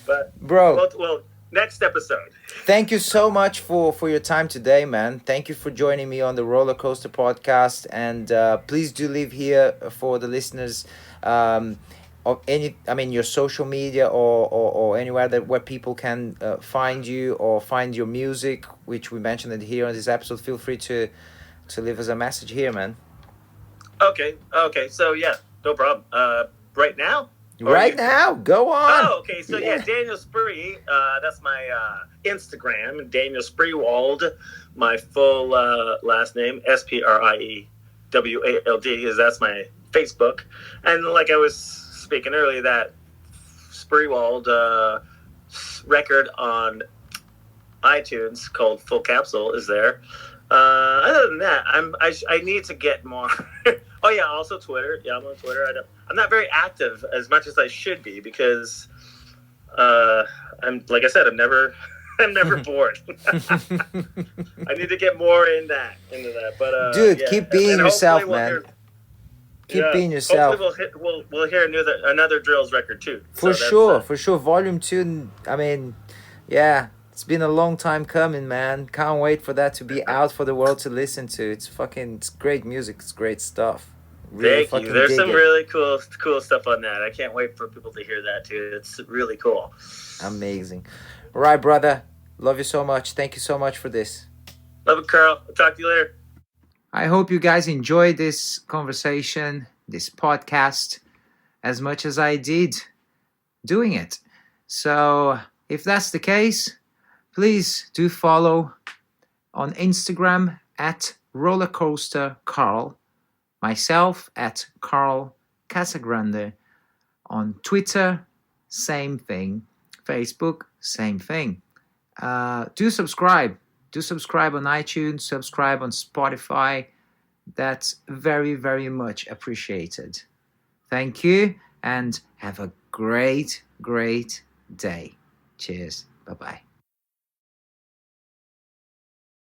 But bro, well, next episode. Thank you so much for your time today, man. Thank you for joining me on the Roller Coaster Podcast, and please do leave here for the listeners of your social media or anywhere where people can find you or find your music, which we mentioned it here on this episode. Feel free to leave us a message here, man. Okay. So yeah, no problem. Right now? Now, go on. Oh, okay. So yeah, Daniel Spree. That's my Instagram. Daniel Spriewald. My full last name, Spriewald. That's my Facebook. And like I was speaking earlier, that Spriewald record on iTunes called Full Capsule is there. Other than that, I need to get more. Oh yeah, also Twitter. Yeah, I'm on Twitter. I'm not very active as much as I should be, because I'm like I said, I'm never bored. I need to get more into that. But dude, keep being yourself, man. Keep being yourself. Hopefully we'll hear another Drills record too. For sure. Volume 2. It's been a long time coming, man. Can't wait for that to be out for the world to listen to. It's great music. It's great stuff. Really. Thank you. There's some really cool stuff on that. I can't wait for people to hear that too. It's really cool. Amazing. All right, brother. Love you so much. Thank you so much for this. Love it, Carl. I'll talk to you later. I hope you guys enjoyed this conversation, this podcast, as much as I did doing it. So if that's the case, please do follow On Instagram at rollercoastercarl. Myself at Carl Casagrande. On Twitter, same thing. Facebook, same thing. Do subscribe. Do subscribe on iTunes, subscribe on Spotify. That's very, very much appreciated. Thank you and have a great, great day. Cheers. Bye-bye.